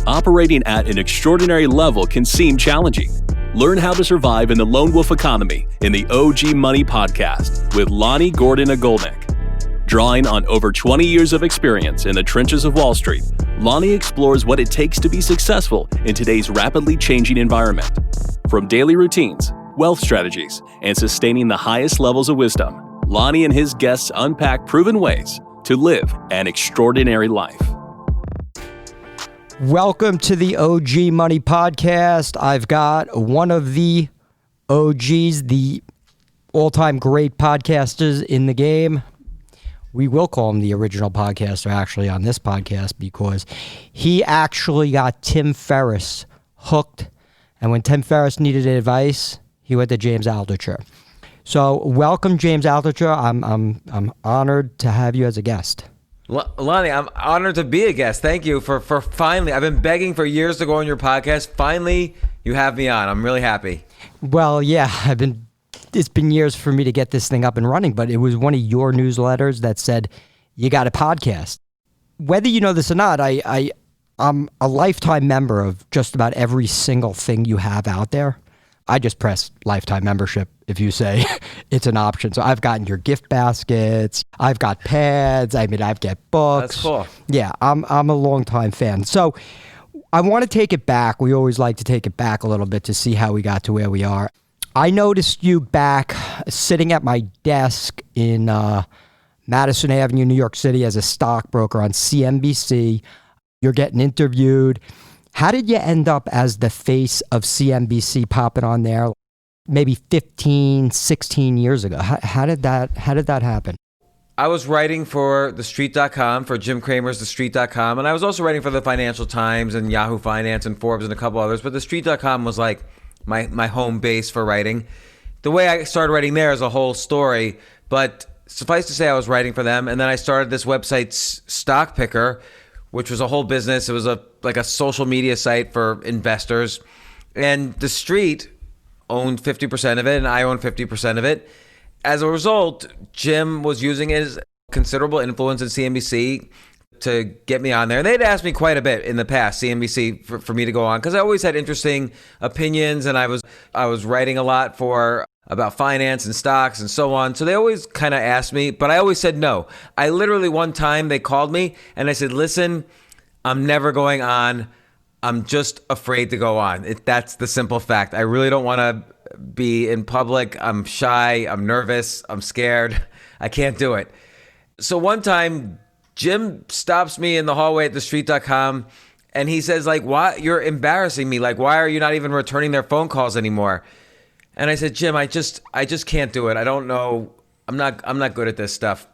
Operating at an extraordinary level can seem challenging. Learn how to survive in the lone wolf economy in the OG Money podcast with Lonnie Ogulnick. Drawing on over 20 years of experience in the trenches of Wall Street, Lonnie explores what it takes to be successful in today's rapidly changing environment. From daily routines, wealth strategies, and sustaining the highest levels of wisdom, Lonnie and his guests unpack proven ways to live an extraordinary life. Welcome to the OG Money Podcast. I've got one of the OGs, the all-time great podcasters in the game. We will call him the original podcaster actually on this podcast because he actually got Tim Ferriss hooked. And when Tim Ferriss needed advice, he went to James Altucher. So welcome, James Altucher. I'm honored to have you as a guest. Lonnie, I'm honored to be a guest. Thank you for finally. I've been begging for years to go on your podcast. Finally, you have me on. I'm really happy. Well, yeah, it's been years for me to get this thing up and running, but it was one of your newsletters that said, you got a podcast. Whether you know this or not, I'm a lifetime member of just about every single thing you have out there. I just press lifetime membership if you say it's an option. So I've gotten your gift baskets. I've got pads. I've got books. That's cool. Yeah, I'm a longtime fan. So I want to take it back. We always like to take it back a little bit to see how we got to where we are. I noticed you back sitting at my desk in Madison Avenue, New York City as a stockbroker on CNBC. You're getting interviewed. How did you end up as the face of CNBC popping on there maybe 15, 16 years ago? How did that happen? I was writing for TheStreet.com, for Jim Cramer's TheStreet.com, and I was also writing for the Financial Times and Yahoo Finance and Forbes and a couple others, but TheStreet.com was like my home base for writing. The way I started writing there is a whole story, but suffice to say I was writing for them, and then I started this website, Stock Picker, which was a whole business. It was like a social media site for investors, and The Street owned 50% of it, and I owned 50% of it. As a result, Jim was using his considerable influence at CNBC to get me on there. They'd asked me quite a bit in the past, CNBC, for me to go on, because I always had interesting opinions, and I was writing a lot about finance and stocks and so on. So they always kind of asked me, but I always said no. I literally, one time they called me and I said, listen, I'm never going on. I'm just afraid to go on. That's the simple fact. I really don't want to be in public. I'm shy. I'm nervous. I'm scared. I can't do it. So one time Jim stops me in the hallway at TheStreet.com and he says, like, why? You're embarrassing me. Like, why are you not even returning their phone calls anymore? And I said, Jim, I just can't do it. I don't know. I'm not good at this stuff.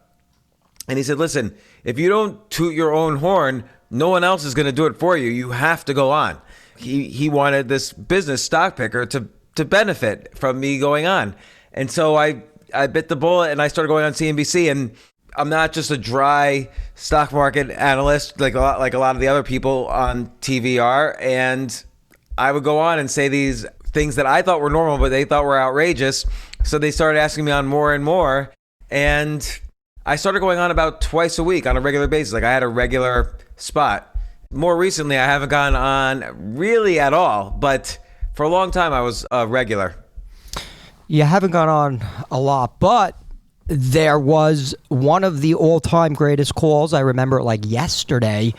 And he said, listen, if you don't toot your own horn, no one else is going to do it for you. You have to go on. He wanted this business, Stock Picker, to benefit from me going on. And so I bit the bullet and I started going on CNBC. And I'm not just a dry stock market analyst like a lot of the other people on TV are. And I would go on and say these things that I thought were normal, but they thought were outrageous. So they started asking me on more and more. And I started going on about twice a week on a regular basis. Like I had a regular spot. More recently, I haven't gone on really at all, but for a long time, I was a regular. You haven't gone on a lot, but there was one of the all-time greatest calls. I remember it like yesterday,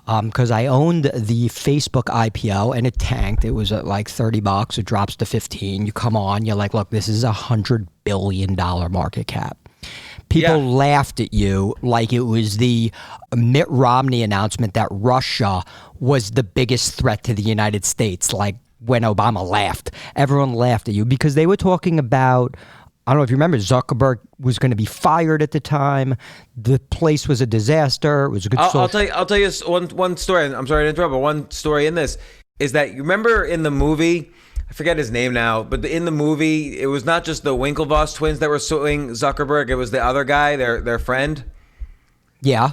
because I owned the Facebook IPO and it tanked. It was at like $30. It drops to 15. You come on, you're like, look, this is $100 billion market cap. People laughed at you like it was the Mitt Romney announcement that Russia was the biggest threat to the United States. Like when Obama laughed, everyone laughed at you because they were talking about, I don't know if you remember, Zuckerberg was going to be fired at the time. The place was a disaster. It was a good story. I'll tell you one story. I'm sorry to interrupt, but one story in this is that you remember in the movie, I forget his name now, but in the movie, it was not just the Winklevoss twins that were suing Zuckerberg. It was the other guy, their friend. Yeah.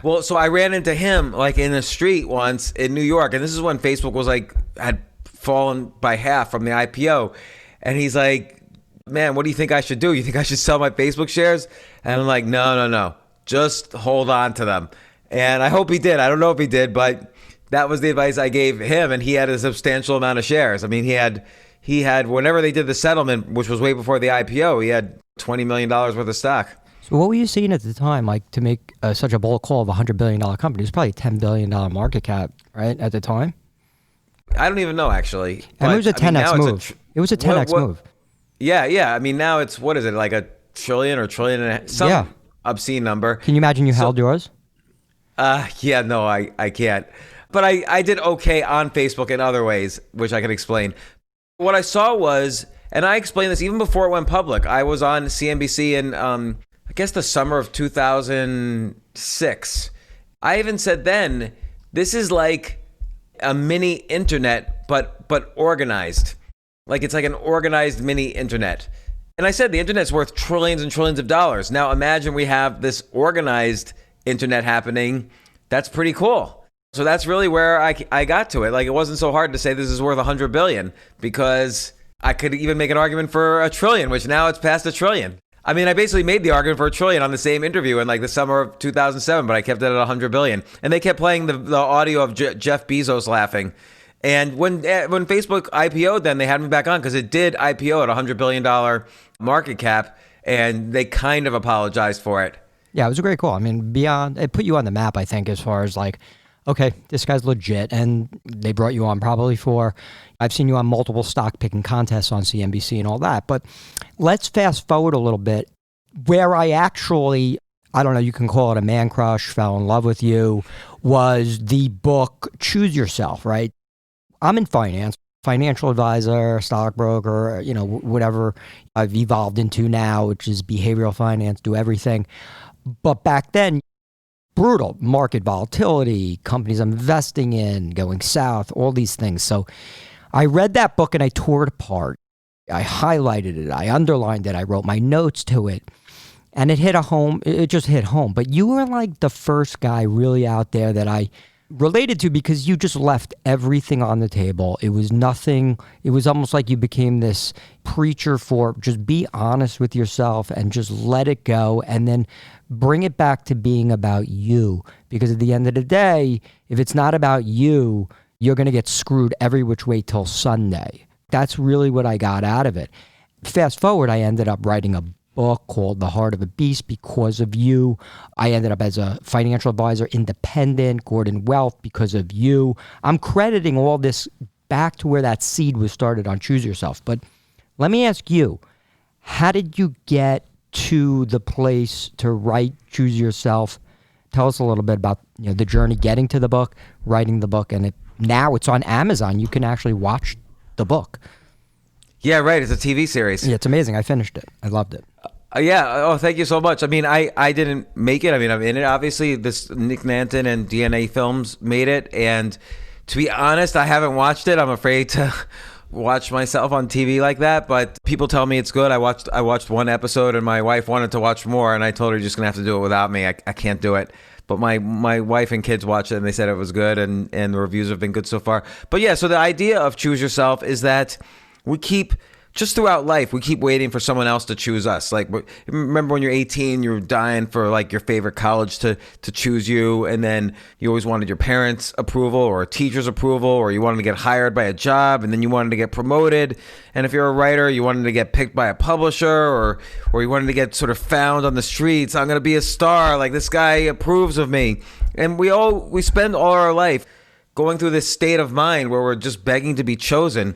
Well, so I ran into him like in the street once in New York, and this is when Facebook was had fallen by half from the IPO, and he's like, man, what do you think I should do? You think I should sell my Facebook shares? And I'm like, no. Just hold on to them. And I hope he did. I don't know if he did, but that was the advice I gave him, and he had a substantial amount of shares. I mean, he had whenever they did the settlement, which was way before the IPO, he had $20 million worth of stock. So what were you seeing at the time, like to make such a bold call of a $100 billion company? It was probably a $10 billion market cap, right, at the time? I don't even know, actually. And it was a 10x move. It was a 10x move. Yeah. I mean, now it's, what is it, like a trillion or trillion and a, some obscene number. Can you imagine you held yours? Yeah, no, I can't. But I did okay on Facebook in other ways, which I can explain. What I saw was, and I explained this even before it went public, I was on CNBC in, I guess the summer of 2006. I even said then, this is like a mini internet, but organized. Like it's like an organized mini internet. And I said the internet's worth trillions and trillions of dollars. Now imagine we have this organized internet happening. That's pretty cool. So that's really where I got to it. Like it wasn't so hard to say this is worth 100 billion, because I could even make an argument for a trillion, which now it's past a trillion. I mean, I basically made the argument for a trillion on the same interview in like the summer of 2007, but I kept it at 100 billion. And they kept playing the audio of Jeff Bezos laughing. And when Facebook IPO'd, then they had me back on because it did IPO at $100 billion market cap, and they kind of apologized for it. Yeah, it was a great call. I mean, it put you on the map, I think, as far as like, okay, this guy's legit. And they brought you on probably I've seen you on multiple stock picking contests on CNBC and all that. But let's fast forward a little bit where I actually, I don't know, you can call it a man crush, fell in love with you, was the book Choose Yourself, right? I'm in finance, financial advisor, stockbroker, whatever I've evolved into now, which is behavioral finance, do everything. But back then, brutal market volatility, companies I'm investing in, going south, all these things. So I read that book and I tore it apart. I highlighted it. I underlined it. I wrote my notes to it. And it hit home. It just hit home. But you were like the first guy really out there that I related to, because you just left everything on the table. It was nothing. It was almost like you became this preacher for just be honest with yourself and just let it go, and then bring it back to being about you. Because at the end of the day, if it's not about you, you're going to get screwed every which way till Sunday. That's really what I got out of it. Fast forward, I ended up writing a book called The Heart of a Beast because of you. I ended up as a financial advisor, independent, Gordon Wealth, because of you. I'm crediting all this back to where that seed was started on Choose Yourself. But let me ask you, how did you get to the place to write Choose Yourself? Tell us a little bit about the journey getting to the book, writing the book, and now it's on Amazon. You can actually watch the book. Yeah, right. It's a TV series. Yeah, it's amazing. I finished it. I loved it. Yeah. Oh, thank you so much. I mean, I didn't make it. I mean, I'm in it. Obviously, this Nick Nanton and DNA Films made it. And to be honest, I haven't watched it. I'm afraid to watch myself on TV like that. But people tell me it's good. I watched one episode, and my wife wanted to watch more, and I told her you're just gonna have to do it without me. I can't do it. But my wife and kids watched it, and they said it was good, and the reviews have been good so far. But yeah, so the idea of Choose Yourself is that we keep, just throughout life, we keep waiting for someone else to choose us. Like, remember when you're 18, you're dying for like your favorite college to choose you, and then you always wanted your parents' approval or a teacher's approval, or you wanted to get hired by a job, and then you wanted to get promoted. And if you're a writer, you wanted to get picked by a publisher, or you wanted to get sort of found on the streets. I'm going to be a star. Like, this guy approves of me. And we spend all our life going through this state of mind where we're just begging to be chosen.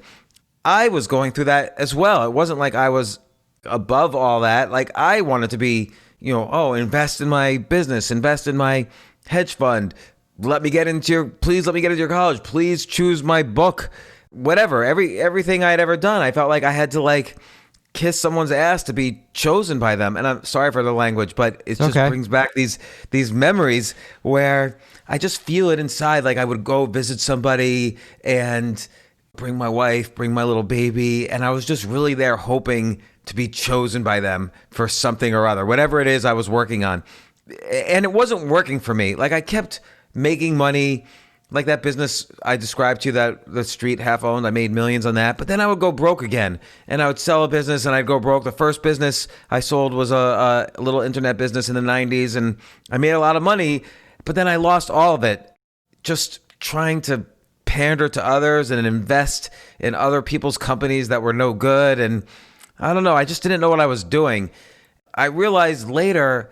I was going through that as well. It wasn't like I was above all that. Like, I wanted to be, invest in my business, invest in my hedge fund. Please let me get into your college. Please choose my book. Whatever. Everything I had ever done, I felt like I had to like kiss someone's ass to be chosen by them. And I'm sorry for the language, but it just brings back these memories where I just feel it inside. Like, I would go visit somebody and bring my wife, bring my little baby, and I was just really there hoping to be chosen by them for something or other, whatever it is I was working on. And it wasn't working for me. Like, I kept making money, like that business I described to you that the street half owned. I made millions on that, but then I would go broke again, and I would sell a business and I'd go broke. The first business I sold was a little internet business in the 90s, and I made a lot of money, but then I lost all of it. Just trying to pander to others and invest in other people's companies that were no good. And I don't know, I just didn't know what I was doing. I realized later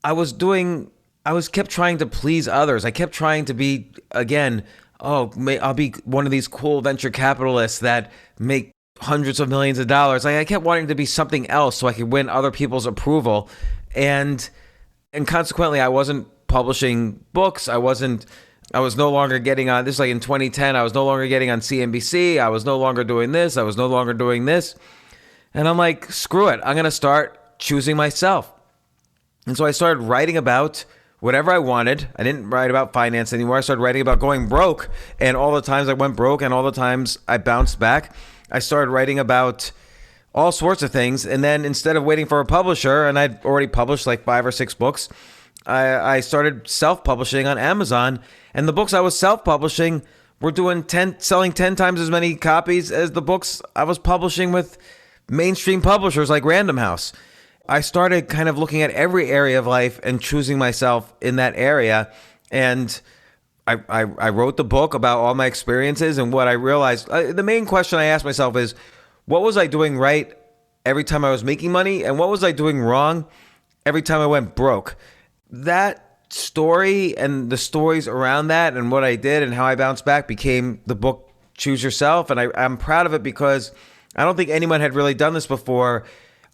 kept trying to please others. I kept trying to be, again, I'll be one of these cool venture capitalists that make hundreds of millions of dollars. I kept wanting to be something else so I could win other people's approval. And consequently, I wasn't publishing books. I was no longer getting on, this is like in 2010, I was no longer getting on CNBC. I was no longer doing this. I was no longer doing this. And I'm like, screw it. I'm going to start choosing myself. And so I started writing about whatever I wanted. I didn't write about finance anymore. I started writing about going broke and all the times I went broke and all the times I bounced back. I started writing about all sorts of things. And then instead of waiting for a publisher, and I'd already published like 5 or 6 books, I started self-publishing on Amazon. And the books I was self-publishing were selling 10 times as many copies as the books I was publishing with mainstream publishers like Random House. I started kind of looking at every area of life and choosing myself in that area. And I wrote the book about all my experiences, and what I realized, the main question I asked myself is, what was I doing right every time I was making money? And what was I doing wrong every time I went broke? That story and the stories around that and what I did and how I bounced back became the book Choose Yourself. And I'm proud of it because I don't think anyone had really done this before.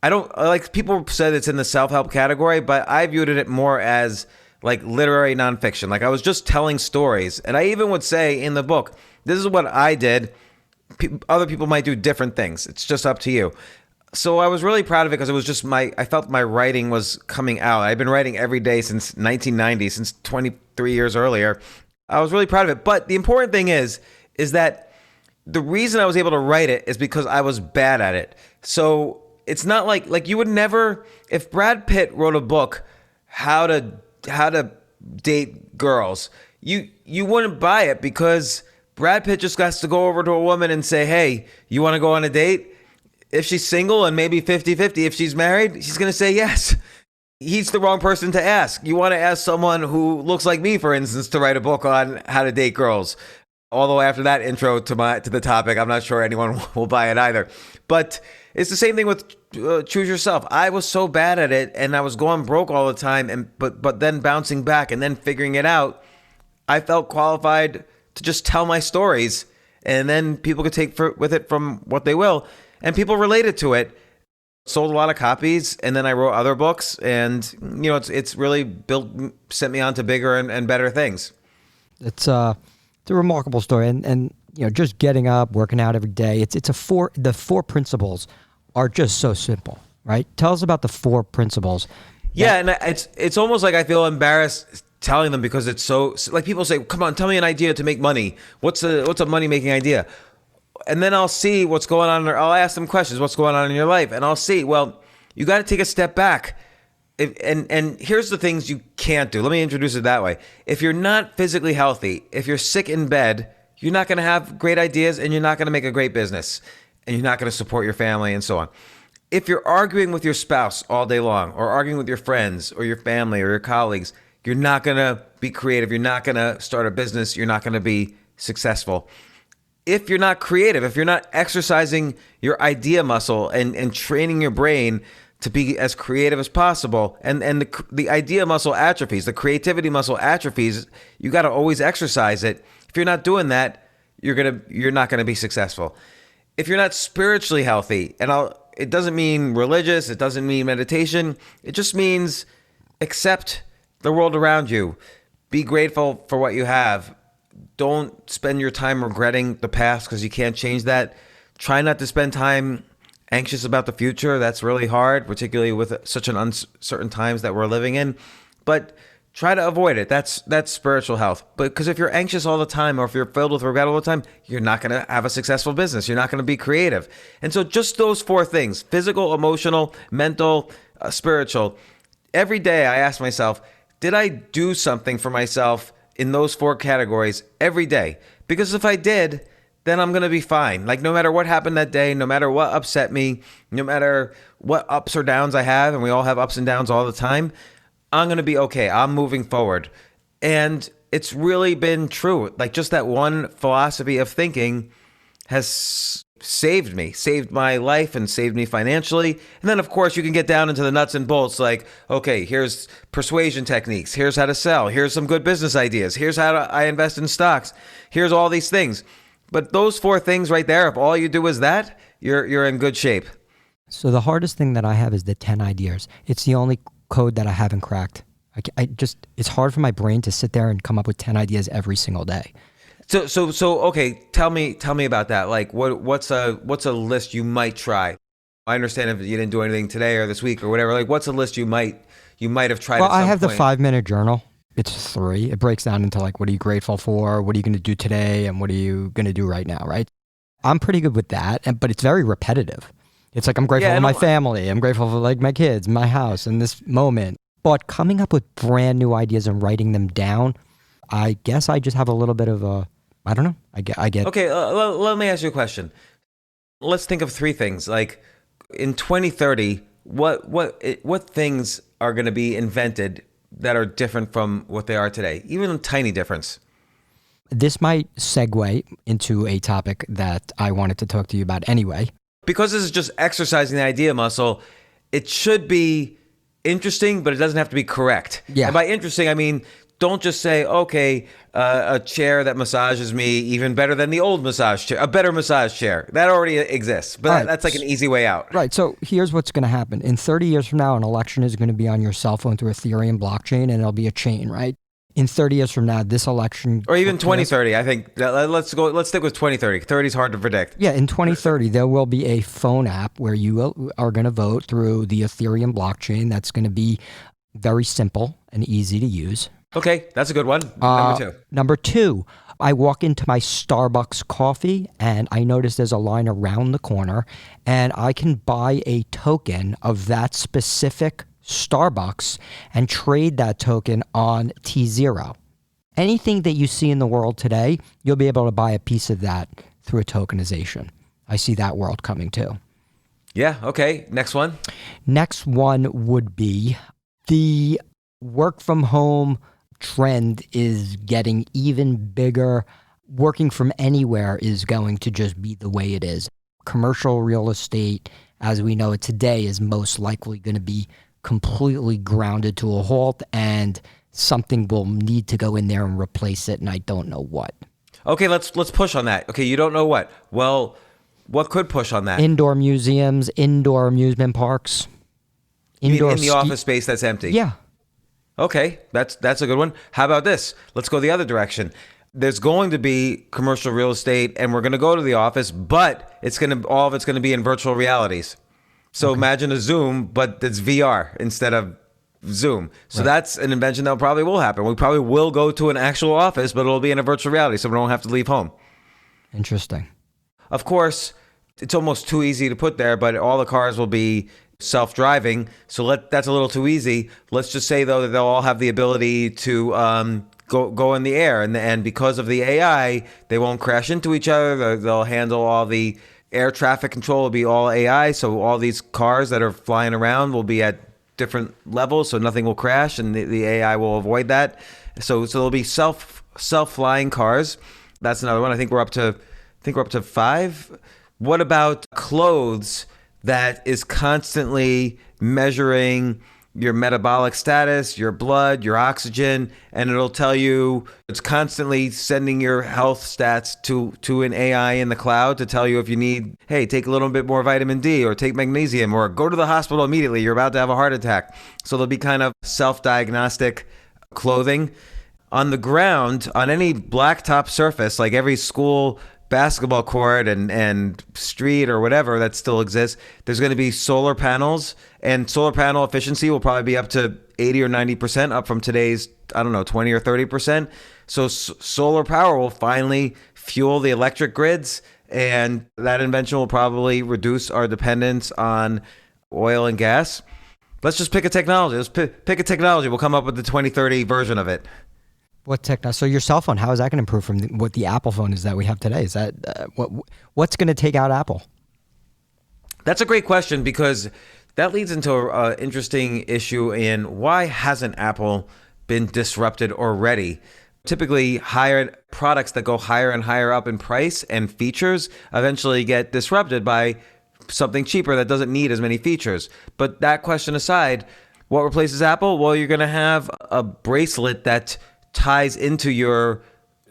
I don't, like, people said it's in the self-help category, but I viewed it more as like literary nonfiction. Like, I was just telling stories. And I even would say in the book, this is what I did. Other people might do different things. It's just up to you. So I was really proud of it because it was just I felt my writing was coming out. I've been writing every day since 1990, since 23 years earlier. I was really proud of it. But the important thing is that the reason I was able to write it is because I was bad at it. So it's not like you would never, if Brad Pitt wrote a book, how to date girls, you wouldn't buy it because Brad Pitt just has to go over to a woman and say, hey, you want to go on a date? If she's single and maybe 50-50, if she's married, she's going to say yes. He's the wrong person to ask. You want to ask someone who looks like me, for instance, to write a book on how to date girls. Although after that intro to the topic, I'm not sure anyone will buy it either. But it's the same thing with Choose Yourself. I was so bad at it, and I was going broke all the time. But then bouncing back and then figuring it out, I felt qualified to just tell my stories, and then people could take with it from what they will, and people related to it. Sold a lot of copies, and then I wrote other books, and it's really sent me on to bigger and better things. It's a remarkable story, and just getting up, working out every day. The 4 principles are just so simple, right? Tell us about the 4 principles. Yeah, and it's almost like I feel embarrassed telling them because it's so, like, people say, "Come on, tell me an idea to make money. What's a money making idea?" And then I'll see what's going on. I'll ask them questions. What's going on in your life? And I'll see. Well, you got to take a step back. And here's the things you can't do. Let me introduce it that way. If you're not physically healthy, if you're sick in bed, you're not going to have great ideas, and you're not going to make a great business, and you're not going to support your family, and so on. If you're arguing with your spouse all day long, or arguing with your friends or your family or your colleagues, you're not going to be creative. You're not going to start a business. You're not going to be successful. If you're not creative, if you're not exercising your idea muscle and training your brain to be as creative as possible, and the idea muscle atrophies, the creativity muscle atrophies, you got to always exercise it. If you're not doing that, you're not going to be successful. If you're not spiritually healthy, and it doesn't mean religious, it doesn't mean meditation, it just means accept the world around you. Be grateful for what you have. Don't spend your time regretting the past because you can't change that. Try not to spend time anxious about the future. That's really hard, particularly with such an uncertain times that we're living in. But try to avoid it. That's spiritual health. But because if you're anxious all the time, or if you're filled with regret all the time, you're not going to have a successful business. You're not going to be creative. And so just those 4 things: physical, emotional, mental, spiritual. Every day I ask myself, did I do something for myself in those 4 categories every day? Because if I did, then I'm going to be fine. Like, no matter what happened that day, no matter what upset me, no matter what ups or downs I have, and we all have ups and downs all the time, I'm going to be okay. I'm moving forward. And it's really been true. Like just that one philosophy of thinking has saved my life and saved me financially. And then of course you can get down into the nuts and bolts like, okay, here's persuasion techniques. Here's how to sell. Here's some good business ideas. Here's how I invest in stocks. Here's all these things. But those 4 things right there, if all you do is that, you're in good shape. So the hardest thing that I have is the 10 ideas. It's the only code that I haven't cracked. It's hard for my brain to sit there and come up with 10 ideas every single day. So okay, tell me about that. Like what's a list you might try? I understand if you didn't do anything today or this week or whatever. Like what's a list you might have tried? Well, at some I have point? the 5-minute journal. It's 3. It breaks down into like, what are you grateful for? What are you going to do today? And what are you going to do right now, right? I'm pretty good with that, but it's very repetitive. It's like, I'm grateful for my family. I'm grateful for like my kids, my house, and this moment. But coming up with brand new ideas and writing them down, I guess I just have a little bit of I don't know. I get. Okay, let me ask you a question. Let's think of 3 things. Like in 2030, what things are going to be invented that are different from what they are today? Even a tiny difference. This might segue into a topic that I wanted to talk to you about anyway. Because this is just exercising the idea muscle, it should be interesting, but it doesn't have to be correct. Yeah. And by interesting, I mean, don't just say, okay, a chair that massages me even better than the old massage chair, a better massage chair. That already exists, but that's like an easy way out. Right. So here's what's going to happen. In 30 years from now, an election is going to be on your cell phone through Ethereum blockchain, and it'll be a chain, right? In 30 years from now, this election... Or even 2030, I think. Let's stick with 2030. 30 is hard to predict. Yeah, in 2030, there will be a phone app where you are going to vote through the Ethereum blockchain. That's going to be very simple and easy to use. Okay, that's a good one. Number 2. Number 2, I walk into my Starbucks coffee and I notice there's a line around the corner and I can buy a token of that specific Starbucks and trade that token on T0. Anything that you see in the world today, you'll be able to buy a piece of that through a tokenization. I see that world coming too. Yeah, okay. Next one. Next one would be the work from home trend is getting even bigger. Working from anywhere is going to just be the way it is. Commercial real estate, as we know it today, is most likely going to be completely grounded to a halt, and something will need to go in there and replace it, and I don't know what. Okay, let's push on that. Okay, you don't know what. Well, what could push on that? Indoor museums, indoor amusement parks. In the office space that's empty? Yeah. Okay, that's a good one. How about this? Let's go the other direction. There's going to be commercial real estate, and we're going to go to the office, but all of it's going to be in virtual realities. So imagine a Zoom, but it's VR instead of Zoom. So that's an invention that probably will happen. We probably will go to an actual office, but it'll be in a virtual reality, so we don't have to leave home. Interesting. Of course, it's almost too easy to put there, but all the cars will be self-driving. So that's a little too easy. Let's just say, though, that they'll all have the ability to go in the air. And because of the AI, they won't crash into each other. They'll handle all the air traffic control will be all AI. So all these cars that are flying around will be at different levels, so nothing will crash, and the AI will avoid that. So there'll be self-flying cars. That's another one. I think we're up to 5. What about clothes that is constantly measuring your metabolic status, your blood, your oxygen, and it'll tell you, it's constantly sending your health stats to an AI in the cloud to tell you if you need, hey, take a little bit more vitamin D or take magnesium or go to the hospital immediately. You're about to have a heart attack. So there'll be kind of self-diagnostic clothing. On the ground, on any blacktop surface, like every school basketball court and street or whatever that still exists, there's going to be solar panels, and solar panel efficiency will probably be up to 80 or 90% up from today's, 20 or 30%. So solar power will finally fuel the electric grids, and that invention will probably reduce our dependence on oil and gas. Let's just pick a technology. Let's pick a technology. We'll come up with the 2030 version of it. What technology? So your cell phone, how is that going to improve from what the Apple phone is that we have today? Is that what's going to take out Apple? That's a great question, because that leads into an interesting issue in why hasn't Apple been disrupted already? typically higher products that go higher and higher up in price and features eventually get disrupted by something cheaper that doesn't need as many features. But that question aside, what replaces Apple? Well, you're going to have a bracelet that ties into your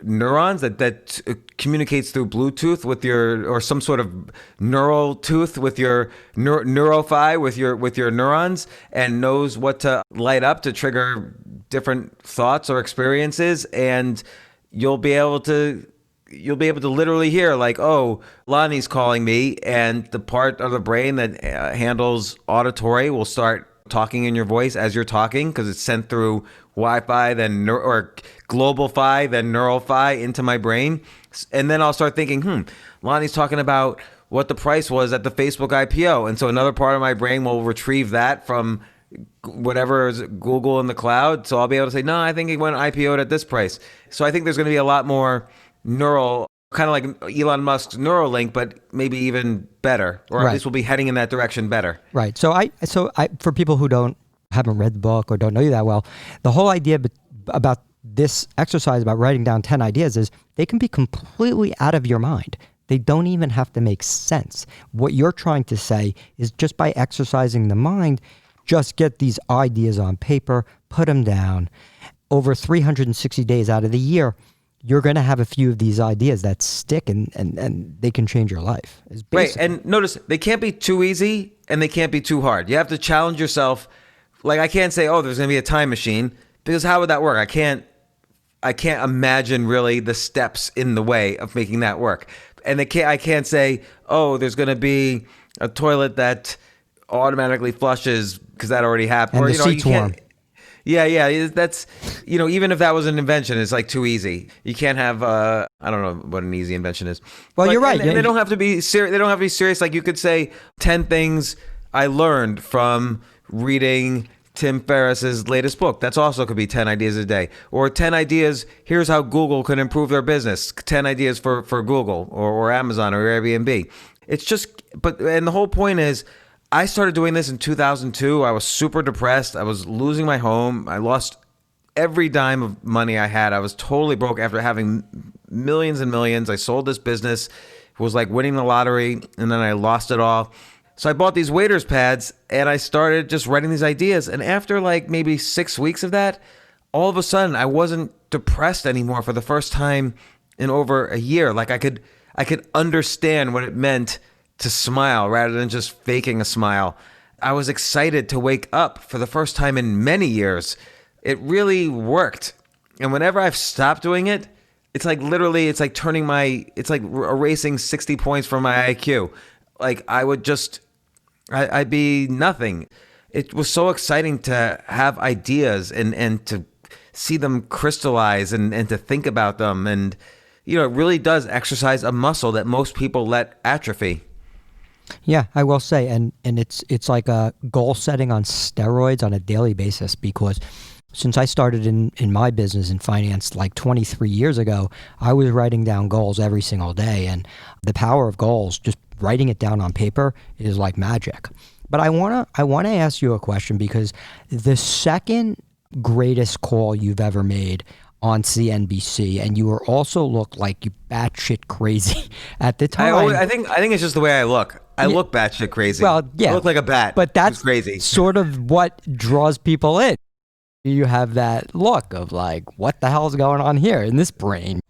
neurons, that communicates through Bluetooth with your, or some sort of neural tooth with your neurofy with your neurons, and knows what to light up to trigger different thoughts or experiences. And you'll be able to literally hear like, oh, Lonnie's calling me, and the part of the brain that handles auditory will start talking in your voice as you're talking, because it's sent through Wi-Fi, then or global fi, then neural fi into my brain. And then I'll start thinking, Lonnie's talking about what the price was at the Facebook IPO. And so another part of my brain will retrieve that from whatever is Google in the cloud. So I'll be able to say, no, I think it went IPO'd at this price. So I think there's going to be a lot more neural, kind of like Elon Musk's Neuralink, but maybe even better, or at least we'll be heading in that direction better. Right. So I for people who haven't read the book or don't know you that well, the whole idea about this exercise about writing down 10 ideas is they can be completely out of your mind. They don't even have to make sense. What you're trying to say is just by exercising the mind, just get these ideas on paper, put them down. Over 360 days out of the year, you're going to have a few of these ideas that stick and they can change your life. Right. And notice, they can't be too easy and they can't be too hard. You have to challenge yourself. Like, I can't say, oh, there's going to be a time machine, because how would that work? I can't imagine really the steps in the way of making that work. And I can't say, oh, there's going to be a toilet that automatically flushes, because that already happened. And the seat's warm. Yeah. That's, even if that was an invention, it's like too easy. You can't have, I don't know what an easy invention is. Well, you're right. And they don't have to be serious. They don't have to be serious. Like, you could say 10 things I learned from reading Tim Ferriss's latest book. That's also could be 10 ideas a day. Or 10 ideas, here's how Google can improve their business. 10 ideas for Google or Amazon or Airbnb. It's just, and the whole point is, I started doing this in 2002. I was super depressed. I was losing my home. I lost every dime of money I had. I was totally broke after having millions and millions. I sold this business. It was like winning the lottery, and then I lost it all. So I bought these waiter's pads, and I started just writing these ideas. And after like maybe 6 weeks of that, all of a sudden I wasn't depressed anymore for the first time in over a year. Like, I could understand what it meant to smile rather than just faking a smile. I was excited to wake up for the first time in many years. It really worked. And whenever I've stopped doing it, it's like literally, it's like erasing 60 points from my IQ. Like, I'd be nothing. It was so exciting to have ideas and to see them crystallize and to think about them. And, it really does exercise a muscle that most people let atrophy. Yeah, I will say, and it's like a goal setting on steroids on a daily basis, because since I started in my business in finance like 23 years ago, I was writing down goals every single day, and the power of goals, just writing it down on paper, is like magic. But I wanna ask you a question, because the second greatest call you've ever made on CNBC, and you were also looked like you batshit crazy at the time. I think it's just the way I look. I look batshit crazy. Well, yeah, I look like a bat. But that's crazy. Sort of what draws people in. You have that look of like, what the hell is going on here in this brain?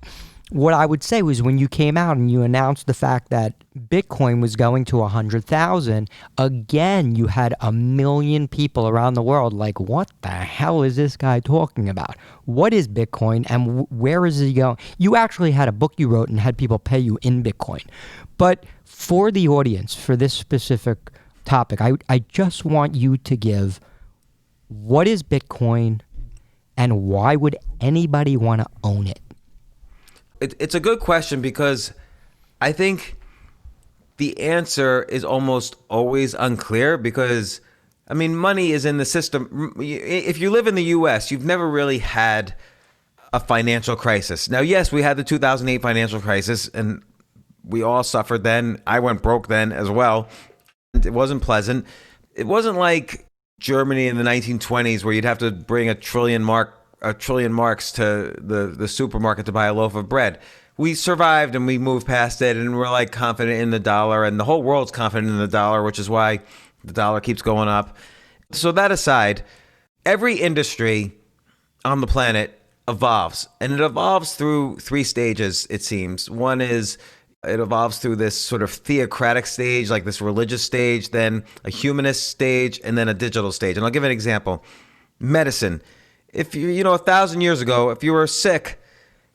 What I would say was, when you came out and you announced the fact that Bitcoin was going to 100,000, again, you had 1 million people around the world like, what the hell is this guy talking about? What is Bitcoin, and where is he going? You actually had a book you wrote and had people pay you in Bitcoin. But for the audience, for this specific topic, I just want you to give, what is Bitcoin and why would anybody want to own it? It's a good question, because I think the answer is almost always unclear, because, I mean, money is in the system. If you live in the U.S., you've never really had a financial crisis. Now, yes, we had the 2008 financial crisis, and we all suffered then. I went broke then as well. It wasn't pleasant. It wasn't like Germany in the 1920s, where you'd have to bring a trillion mark a trillion marks to the supermarket to buy a loaf of bread. We survived and we moved past it, and we're like confident in the dollar, and the whole world's confident in the dollar, which is why the dollar keeps going up. So that aside, every industry on the planet evolves, and it evolves through three stages, it seems. One is it evolves through this sort of theocratic stage, like this religious stage, then a humanist stage, and then a digital stage. And I'll give an example. Medicine. If you 1,000 years ago, if you were sick,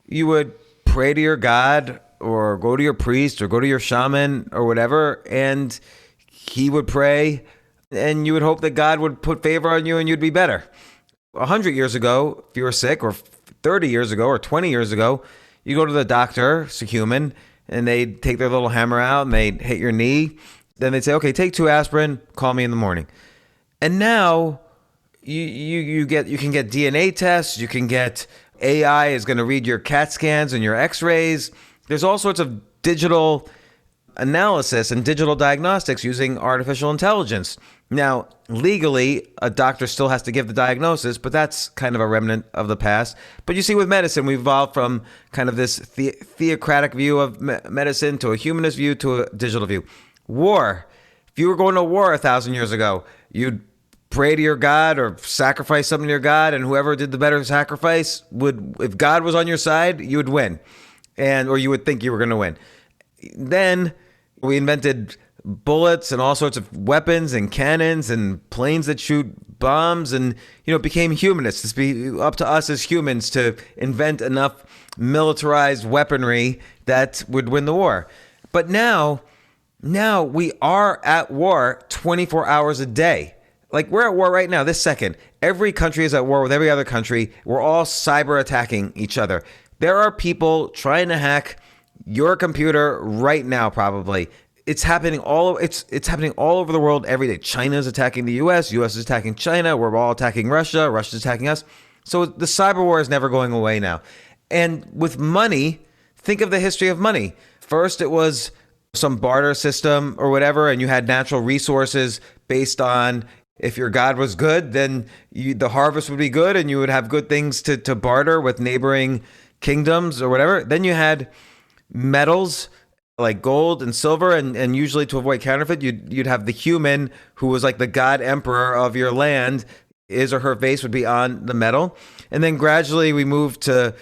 you would pray to your God or go to your priest or go to your shaman or whatever, and he would pray, and you would hope that God would put favor on you and you'd be better. 100 years ago, if you were sick, or 30 years ago or 20 years ago, you go to the doctor, it's a human, and they'd take their little hammer out and they'd hit your knee. Then they'd say, okay, take 2 aspirin, call me in the morning. And now you can get DNA tests, you can get AI is going to read your CAT scans and your x-rays. There's all sorts of digital analysis and digital diagnostics using artificial intelligence. Now, legally, a doctor still has to give the diagnosis, but that's kind of a remnant of the past. But you see, with medicine, we've evolved from kind of this theocratic view of medicine to a humanist view to a digital view. War. If you were going to war 1,000 years ago, you'd pray to your God or sacrifice something to your God, and whoever did the better sacrifice would, if God was on your side, you would win, or you would think you were going to win. Then we invented bullets and all sorts of weapons and cannons and planes that shoot bombs, and it became humanist. It's up to us as humans to invent enough militarized weaponry that would win the war. But now we are at war 24 hours a day. Like, we're at war right now, this second. Every country is at war with every other country. We're all cyber attacking each other. There are people trying to hack your computer right now, probably. It's happening it's happening all over the world every day. China's attacking the US, US is attacking China, we're all attacking Russia, Russia's attacking us. So the cyber war is never going away now. And with money, think of the history of money. First, it was some barter system or whatever, and you had natural resources based on, if your God was good, then the harvest would be good and you would have good things to barter with neighboring kingdoms or whatever. Then you had metals like gold and silver, and usually to avoid counterfeit, you'd have the human who was like the God emperor of your land. His or her face would be on the metal. And then gradually we moved to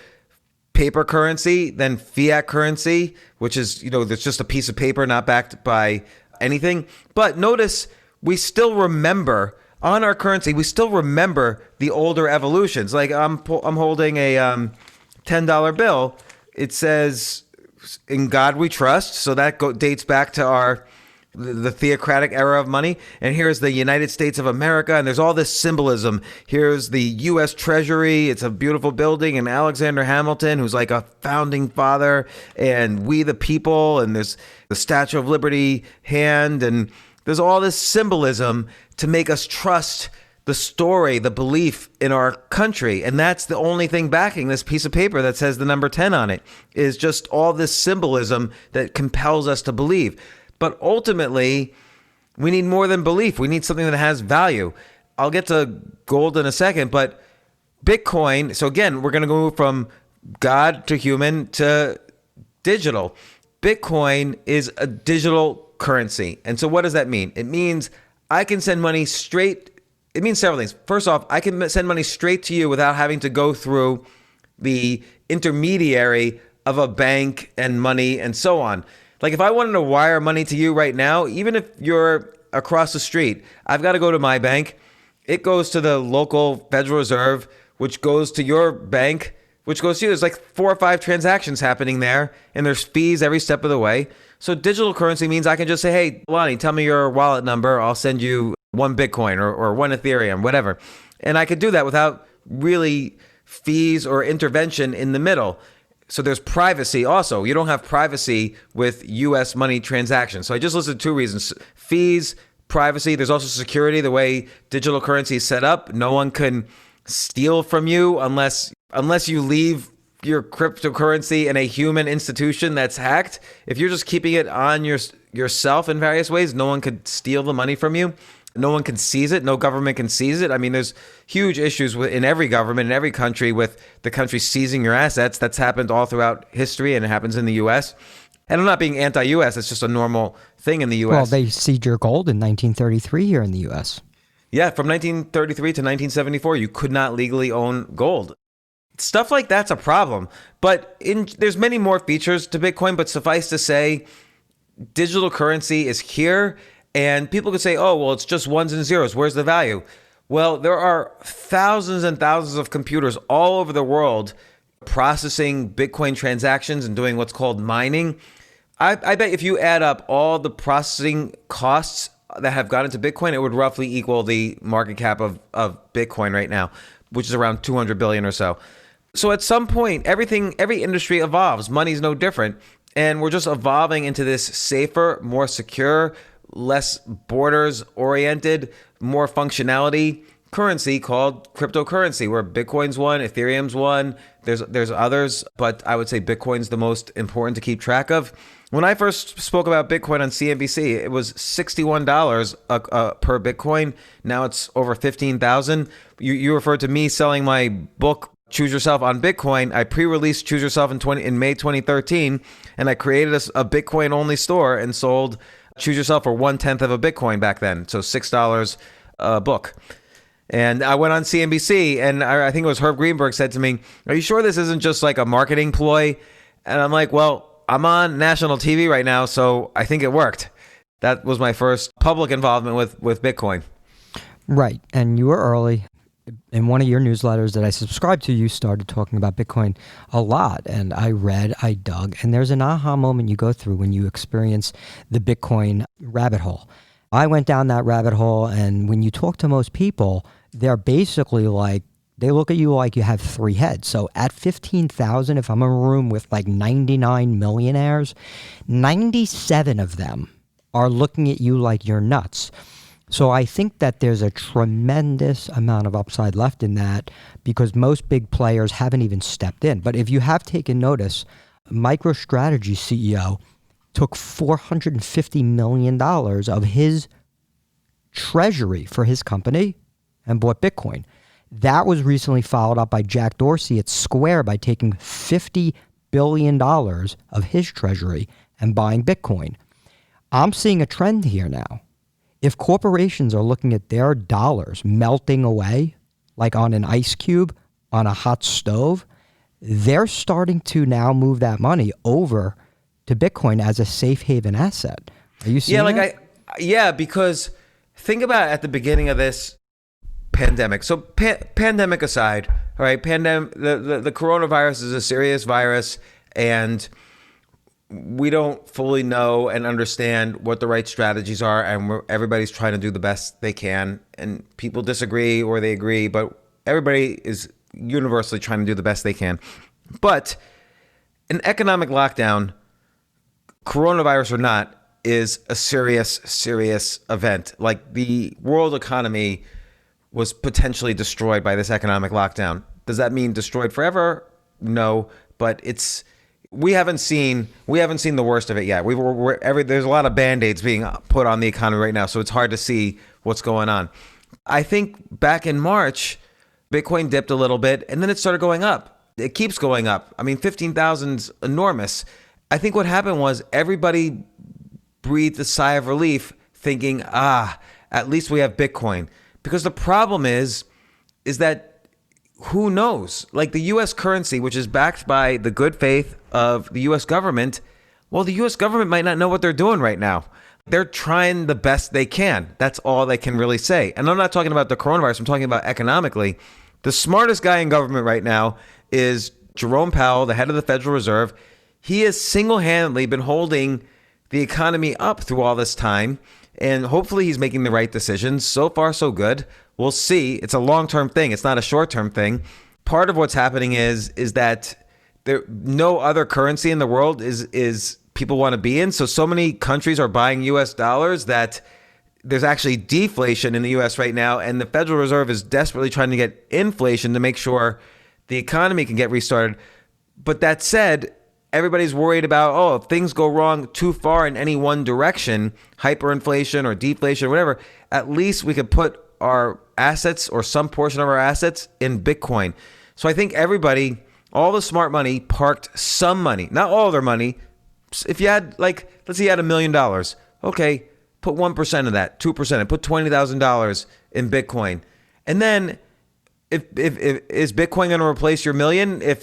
paper currency, then fiat currency, which is, there's just a piece of paper not backed by anything. But notice, we still remember on our currency, we still remember the older evolutions. Like I'm holding a $10 bill. It says, "In God we trust." So that dates back to the theocratic era of money. And here's the United States of America, and there's all this symbolism. Here's the U.S. Treasury. It's a beautiful building, and Alexander Hamilton, who's like a founding father, and we the people, and there's the Statue of Liberty hand, and there's all this symbolism to make us trust the story, the belief in our country. And that's the only thing backing this piece of paper that says the number 10 on it, is just all this symbolism that compels us to believe. But ultimately, we need more than belief. We need something that has value. I'll get to gold in a second, but Bitcoin, so again, we're going to go from God to human to digital. Bitcoin is a digital currency. And so what does that mean? It means I can send money straight. It means several things. First off, I can send money straight to you without having to go through the intermediary of a bank and money and so on. Like, if I wanted to wire money to you right now, even if you're across the street, I've got to go to my bank. It goes to the local Federal Reserve, which goes to your bank, which goes to you. There's like 4 or 5 transactions happening there, and there's fees every step of the way. So digital currency means I can just say, "Hey, Lonnie, tell me your wallet number. I'll send you 1 Bitcoin or 1 Ethereum, whatever." And I could do that without really fees or intervention in the middle. So there's privacy also. You don't have privacy with U.S. money transactions. So I just listed 2 reasons: fees, privacy. There's also security. The way digital currency is set up, no one can steal from you unless you leave your cryptocurrency in a human institution that's hacked. If you're just keeping it on yourself in various ways, no one could steal the money from you. No one can seize it. No government can seize it. I mean, there's huge issues in every government, in every country, with the country seizing your assets. That's happened all throughout history, and it happens in the U.S. And I'm not being anti-U.S. It's just a normal thing in the U.S. Well, they seized your gold in 1933 here in the U.S. Yeah, from 1933 to 1974, you could not legally own gold. Stuff like that's a problem. But there's many more features to Bitcoin, but suffice to say, digital currency is here. And people could say, oh, well, it's just ones and zeros. Where's the value? Well, there are thousands and thousands of computers all over the world processing Bitcoin transactions and doing what's called mining. I bet if you add up all the processing costs that have gone into Bitcoin, it would roughly equal the market cap of Bitcoin right now, which is around 200 billion or so. So at some point, every industry evolves. Money's no different. And we're just evolving into this safer, more secure, less borders oriented, more functionality currency called cryptocurrency, where Bitcoin's one, Ethereum's one. There's others, but I would say Bitcoin's the most important to keep track of. When I first spoke about Bitcoin on CNBC, it was $61 per Bitcoin. Now it's over $15,000. You referred to me selling my book, Choose Yourself on Bitcoin. I pre-released Choose Yourself in May 2013, and I created a Bitcoin-only store and sold Choose Yourself for 1/10 of a Bitcoin back then, so $6 a book. And I went on CNBC, and I think it was Herb Greenberg said to me, "Are you sure this isn't just like a marketing ploy?" And I'm like, "Well, I'm on national TV right now, so I think it worked." That was my first public involvement with Bitcoin. Right, and you were early. In one of your newsletters that I subscribed to, you started talking about Bitcoin a lot. And I read, I dug, and there's an aha moment you go through when you experience the Bitcoin rabbit hole. I went down that rabbit hole, and when you talk to most people, they're basically like, they look at you like you have three heads. So at 15,000, if I'm in a room with like 99 millionaires, 97 of them are looking at you like you're nuts. So I think that there's a tremendous amount of upside left in that, because most big players haven't even stepped in. But if you have taken notice, MicroStrategy CEO took $450 million of his treasury for his company and bought Bitcoin. That was recently followed up by Jack Dorsey at Square by taking $50 billion of his treasury and buying Bitcoin. I'm seeing a trend here now. If corporations are looking at their dollars melting away, like on an ice cube, on a hot stove, they're starting to now move that money over to Bitcoin as a safe haven asset. Are you seeing that? Because think about at the beginning of this pandemic. So pandemic aside, all right, the coronavirus is a serious virus, and we don't fully know and understand what the right strategies are, and everybody's trying to do the best they can, and people disagree or they agree, but everybody is universally trying to do the best they can. But an economic lockdown, coronavirus or not, is a serious event. Like, the world economy was potentially destroyed by this economic lockdown. Does that mean destroyed forever? No, but we haven't seen the worst of it yet. There's a lot of Band-Aids being put on the economy right now, so it's hard to see what's going on. I think back in March, Bitcoin dipped a little bit, and then it started going up. It keeps going up. I mean, 15,000's enormous. I think what happened was everybody breathed a sigh of relief, thinking, at least we have Bitcoin. Because the problem is that who knows? Like, the U.S. currency, which is backed by the good faith of the U.S. government, well, the U.S. government might not know what they're doing right now. They're trying the best they can. That's all they can really say. And I'm not talking about the coronavirus. I'm talking about economically. The smartest guy in government right now is Jerome Powell, the head of the Federal Reserve. He has single-handedly been holding the economy up through all this time, and hopefully he's making the right decisions. So far, so good. We'll see. It's a long-term thing. It's not a short-term thing. Part of what's happening is that no other currency in the world is people want to be in. So many countries are buying U.S. dollars that there's actually deflation in the U.S. right now, and the Federal Reserve is desperately trying to get inflation to make sure the economy can get restarted. But that said, everybody's worried about, oh, if things go wrong too far in any one direction, hyperinflation or deflation or whatever, at least we could put our assets or some portion of our assets in Bitcoin. So I think everybody, all the smart money, parked some money, not all their money. If you had, like, let's say you had $1 million, okay, put 1% of that, 2%, and put $20,000 in Bitcoin. And then if is Bitcoin going to replace your million if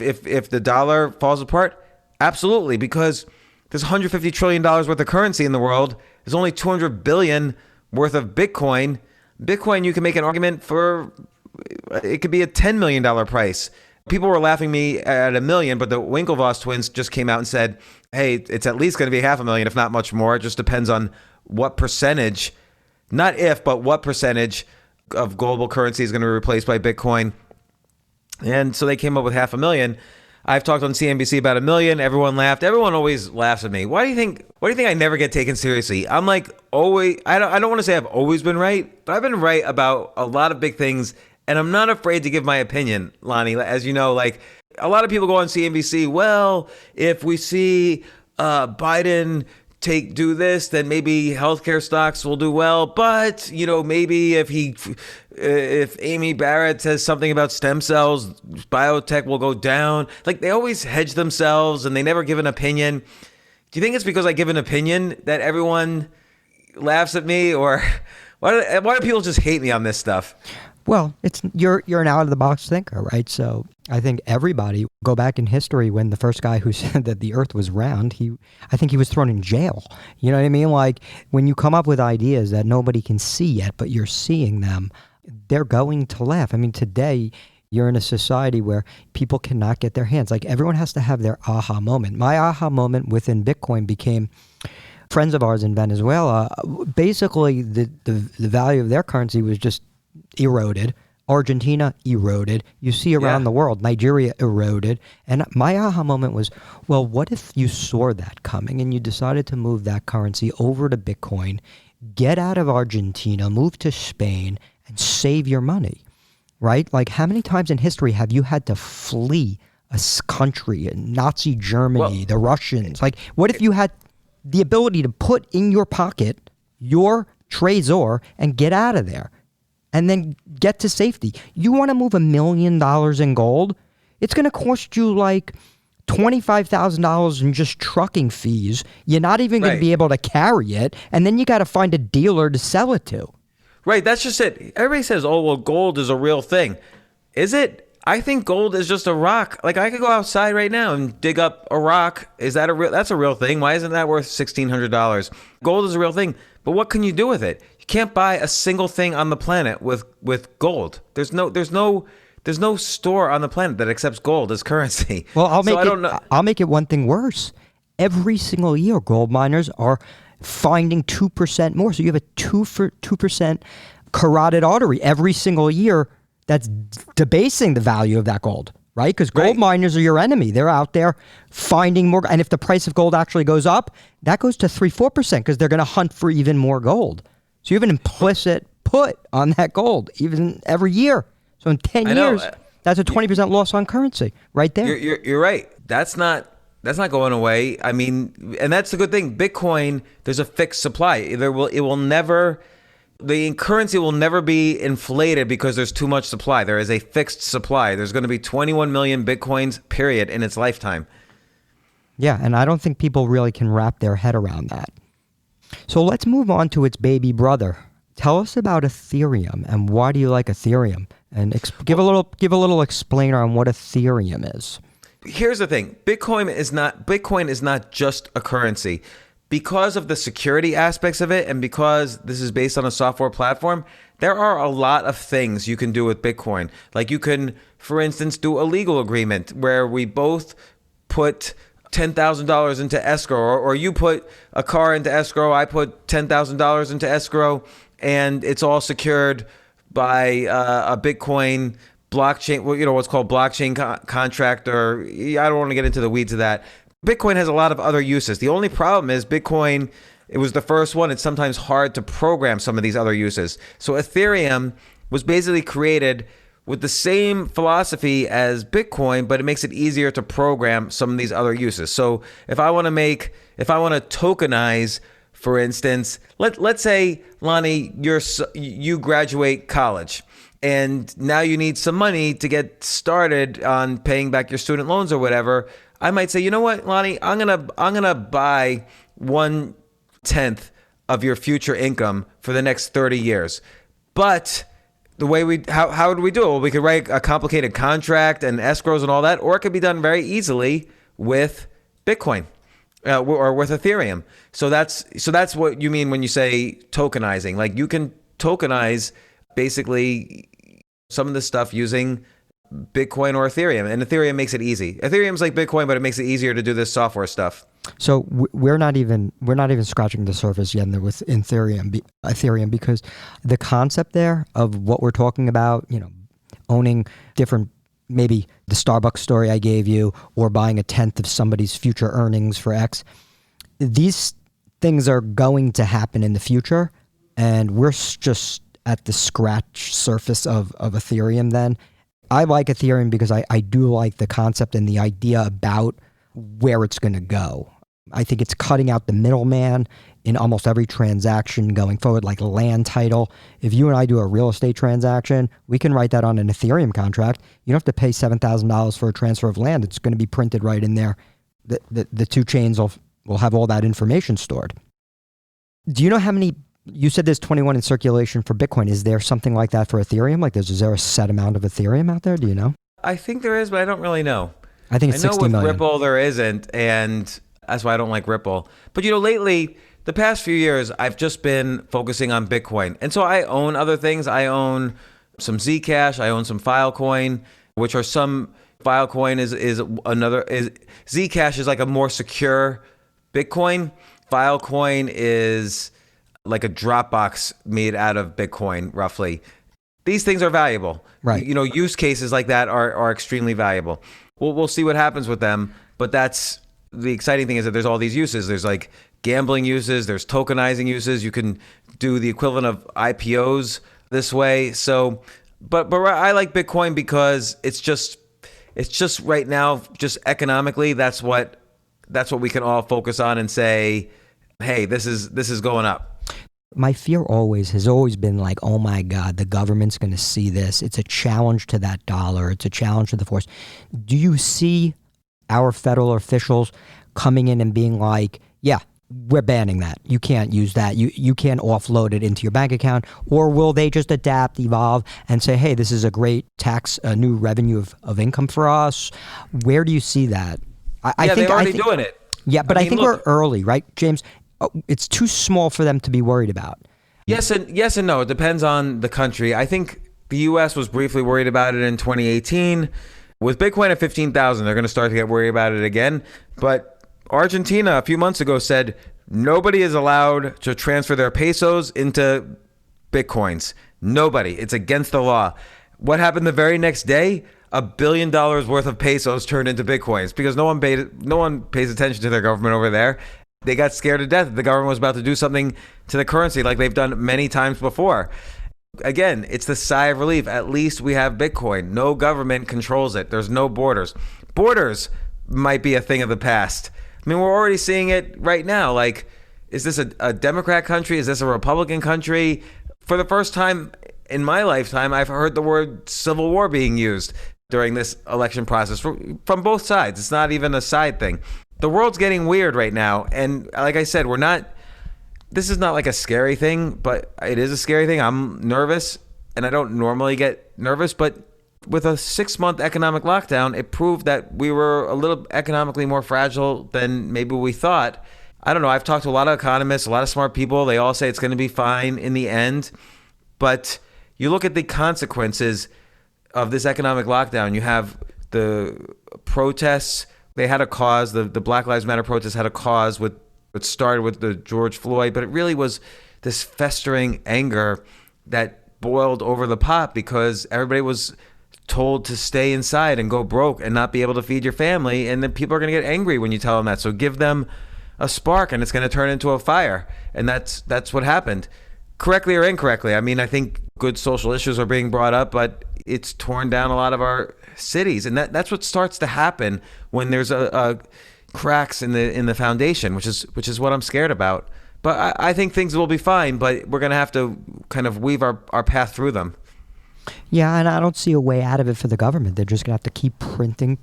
the dollar falls apart? Absolutely, because there's $150 trillion worth of currency in the world. There's only 200 billion worth of Bitcoin. Bitcoin, you can make an argument for, it could be a $10 million price. People were laughing me at $1 million, but the Winklevoss twins just came out and said, hey, it's at least going to be $500,000, if not much more. It just depends on what percentage, not if, but what percentage of global currency is going to be replaced by Bitcoin. And so they came up with $500,000. I've talked on CNBC about $1 million. Everyone laughed. Everyone always laughs at me. Why do you think I never get taken seriously? I'm like, always, I don't want to say I've always been right, but I've been right about a lot of big things. And I'm not afraid to give my opinion, Lonnie. As you know, like, a lot of people go on CNBC, well, if we see Biden do this, then maybe healthcare stocks will do well. But, maybe if Amy Barrett says something about stem cells, biotech will go down. Like, they always hedge themselves and they never give an opinion. Do you think it's because I give an opinion that everyone laughs at me? Or why do people just hate me on this stuff? Well, you're an out of the box thinker, right? So I think everybody go back in history when the first guy who said that the earth was round, I think he was thrown in jail. You know what I mean? Like, when you come up with ideas that nobody can see yet, but you're seeing them, they're going to laugh. I mean, today you're in a society where people cannot get their hands. Like, everyone has to have their aha moment. My aha moment within Bitcoin became friends of ours in Venezuela. Basically, the value of their currency was just eroded. Argentina eroded. You see around the world, Nigeria eroded. And my aha moment was, well, what if you saw that coming and you decided to move that currency over to Bitcoin, get out of Argentina, move to Spain, and save your money, right? Like, how many times in history have you had to flee a country, Nazi Germany, the Russians? Like, what if you had the ability to put in your pocket your Trezor and get out of there? And then get to safety. You want to move $1 million in gold? It's going to cost you like $25,000 in just trucking fees. You're not even going to be able to carry it. And then you got to find a dealer to sell it to. Right. That's just it. Everybody says, oh, well, gold is a real thing. Is it? I think gold is just a rock. Like, I could go outside right now and dig up a rock. Is that that's a real thing? Why isn't that worth $1,600? Gold is a real thing. But what can you do with it? You can't buy a single thing on the planet with gold. There's no store on the planet that accepts gold as currency. Well, I'll make it one thing worse. Every single year, gold miners are finding 2% more. So you have a 2% carotid artery every single year that's debasing the value of that gold, right? Because gold miners are your enemy. They're out there finding more. And if the price of gold actually goes up, that goes to 3-4% because they're going to hunt for even more gold. So you have an implicit put on that gold even every year. So in 10 years, that's a 20% loss on currency right there. You're right. That's not going away. I mean, and that's the good thing. Bitcoin, there's a fixed supply. The currency will never be inflated because there's too much supply. There is a fixed supply. There's going to be 21 million Bitcoins, period, in its lifetime. Yeah, and I don't think people really can wrap their head around that. So let's move on to its baby brother. Tell us about Ethereum and why do you like Ethereum? And give a little explainer on what Ethereum is. Here's the thing. Bitcoin is not just a currency. Because of the security aspects of it and because this is based on a software platform, there are a lot of things you can do with Bitcoin. Like, you can, for instance, do a legal agreement where we both put $10,000 into escrow, or you put a car into escrow, I put $10,000 into escrow, and it's all secured by a Bitcoin blockchain, what's called blockchain contract, or I don't want to get into the weeds of that. Bitcoin has a lot of other uses. The only problem is Bitcoin, it was the first one. It's sometimes hard to program some of these other uses. So Ethereum was basically created with the same philosophy as Bitcoin, but it makes it easier to program some of these other uses. So if I want to tokenize, for instance, let's say, Lonnie, you graduate college and now you need some money to get started on paying back your student loans or whatever. I might say, you know what, Lonnie, I'm gonna buy 1/10 of your future income for the next 30 years. But the way how would we do it? Well, we could write a complicated contract and escrows and all that, or it could be done very easily with Bitcoin or with Ethereum. So that's what you mean when you say tokenizing. Like, you can tokenize basically some of this stuff using Bitcoin or Ethereum, and Ethereum makes it easy. Ethereum's like Bitcoin, but it makes it easier to do this software stuff. So we're not even scratching the surface yet with Ethereum, because the concept there of what we're talking about, owning different, maybe the Starbucks story I gave you, or buying 1/10 of somebody's future earnings for X. These things are going to happen in the future, and we're just at the scratch surface of Ethereum then. I like Ethereum because I do like the concept and the idea about where it's going to go. I think it's cutting out the middleman in almost every transaction going forward, like land title. If you and I do a real estate transaction, we can write that on an Ethereum contract. You don't have to pay $7,000 for a transfer of land. It's going to be printed right in there. The two chains will have all that information stored. Do you know how many? You said there's 21 in circulation for Bitcoin. Is there something like that for Ethereum? Like, is there a set amount of Ethereum out there? Do you know? I think there is, but I don't really know. I think it's 60 million. I know with Ripple there isn't, and that's why I don't like Ripple. But lately, the past few years, I've just been focusing on Bitcoin. And so I own other things. I own some Zcash. I own some Filecoin, which are some... Filecoin is Zcash is like a more secure Bitcoin. Filecoin is like a Dropbox made out of Bitcoin, roughly. These things are valuable. Right. Use cases like that are extremely valuable. We'll see what happens with them, but that's the exciting thing, is that there's all these uses. There's like gambling uses, there's tokenizing uses. You can do the equivalent of IPOs this way. So, but I like Bitcoin because it's just right now, just economically, that's what we can all focus on and say, hey, this is going up. My fear has always been like, oh my God, the government's going to see this. It's a challenge to that dollar. It's a challenge to the force. Do you see our federal officials coming in and being like, yeah, we're banning that. You can't use that. You can't offload it into your bank account? Or will they just adapt, evolve, and say, hey, this is a great a new revenue of income for us? Where do you see that? I think they're already doing it. Yeah, but I think we're early, right, James? It's too small for them to be worried about. Yes and no. It depends on the country. I think the U.S. was briefly worried about it in 2018. With Bitcoin at 15,000, they're going to start to get worried about it again. But Argentina a few months ago said nobody is allowed to transfer their pesos into Bitcoins. Nobody. It's against the law. What happened the very next day? $1 billion worth of pesos turned into Bitcoins because no one pays attention to their government over there. They got scared to death that the government was about to do something to the currency like they've done many times before. Again, it's the sigh of relief. At least we have Bitcoin. No government controls it. There's no borders. Borders might be a thing of the past. I mean, we're already seeing it right now. Like, is this a Democrat country? Is this a Republican country? For the first time in my lifetime, I've heard the word civil war being used during this election process from both sides. It's not even a side thing. The world's getting weird right now. And like I said, this is not like a scary thing, but it is a scary thing. I'm nervous, and I don't normally get nervous, but with a 6-month economic lockdown, it proved that we were a little economically more fragile than maybe we thought. I don't know. I've talked to a lot of economists, a lot of smart people. They all say it's going to be fine in the end. But you look at the consequences of this economic lockdown. You have the protests. They had a cause. The Black Lives Matter protests had a cause with it started with the George Floyd, but it really was this festering anger that boiled over the pot because everybody was told to stay inside and go broke and not be able to feed your family. And then people are going to get angry when you tell them that. So give them a spark and it's going to turn into a fire. And that's what happened. Correctly or incorrectly. I mean, I think good social issues are being brought up, but It's torn down a lot of our cities, and that's what starts to happen when there's a cracks in the foundation, which is what I'm scared about. But I think things will be fine, but we're going to have to kind of weave our path through them. Yeah, and I don't see a way out of it for the government. They're just going to have to keep printing,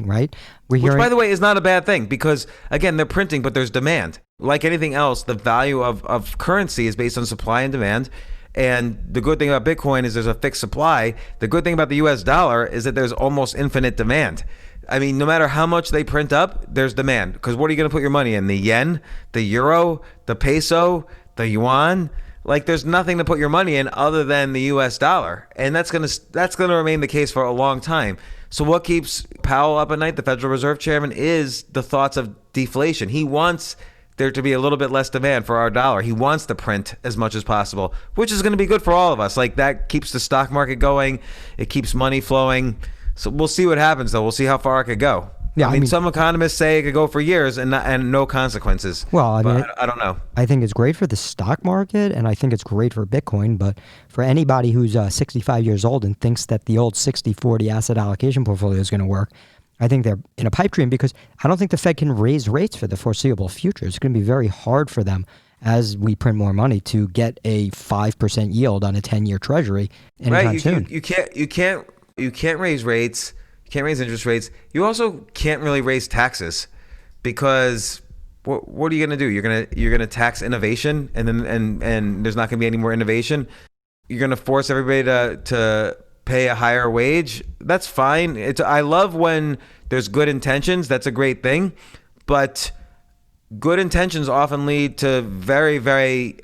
right? Which, by the way, is not a bad thing because, again, they're printing, but there's demand. Like anything else, the value of currency is based on supply and demand. And the good thing about Bitcoin is there's a fixed supply. The good thing about the US dollar is that there's almost infinite demand. I mean, no matter how much they print up, there's demand. Because what are you going to put your money in? The yen, the euro, the peso, the yuan? Like, there's nothing to put your money in other than the US dollar. And that's going to remain the case for a long time. So what keeps Powell up at night, the Federal Reserve Chairman, is the thoughts of deflation. He wants there to be a little bit less demand for our dollar. He wants to print as much as possible, which is going to be good for all of us. Like, that keeps the stock market going. It keeps money flowing. So we'll see what happens, though. We'll see how far it could go. Yeah, I mean, some economists say it could go for years and no consequences. Well, I mean, I don't know. I think it's great for the stock market, and I think it's great for Bitcoin. But for anybody who's 65 years old and thinks that the old 60-40 asset allocation portfolio is going to work, I think they're in a pipe dream because I don't think the Fed can raise rates for the foreseeable future. It's going to be very hard for them as we print more money to get a 5% yield on a 10-year Treasury anytime soon. You can't raise rates. You can't raise interest rates. You also can't really raise taxes because what are you going to do? You're going to tax innovation, and then and there's not going to be any more innovation. You're going to force everybody to pay a higher wage. That's fine. I love when there's good intentions. That's a great thing, but good intentions often lead to very, very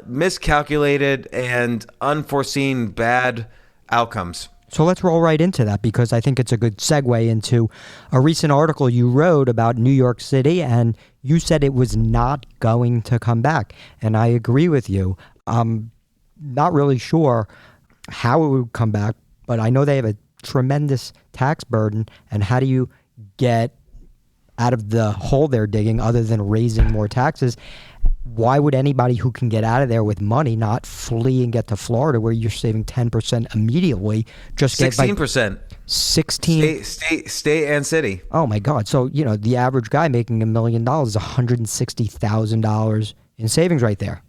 miscalculated and unforeseen bad outcomes. So let's roll right into that because I think it's a good segue into a recent article you wrote about New York City, and you said it was not going to come back. And I agree with you. I'm not really sure how it would come back, but I know they have a tremendous tax burden. And how do you get out of the hole they're digging other than raising more taxes? Why would anybody who can get out of there with money not flee and get to Florida where you're saving 10% immediately? Just 16%. 16. State and city. Oh my God. So, the average guy making $1 million is $160,000 in savings right there.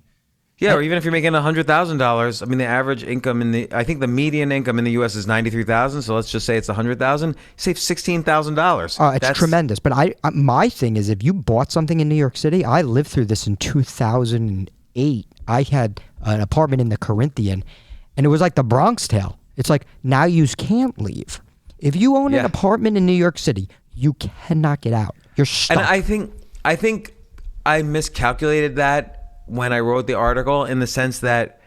Yeah, or even if you're making $100,000, I mean, the average income I think the median income in the U.S. is $93,000. So let's just say it's $100,000. You save $16,000. It's tremendous. But my thing is, if you bought something in New York City, I lived through this in 2008. I had an apartment in the Corinthian, and it was like the Bronx Tale. It's like, now you can't leave. If you own an apartment in New York City, you cannot get out. You're stuck. And I think I miscalculated that when I wrote the article, in the sense that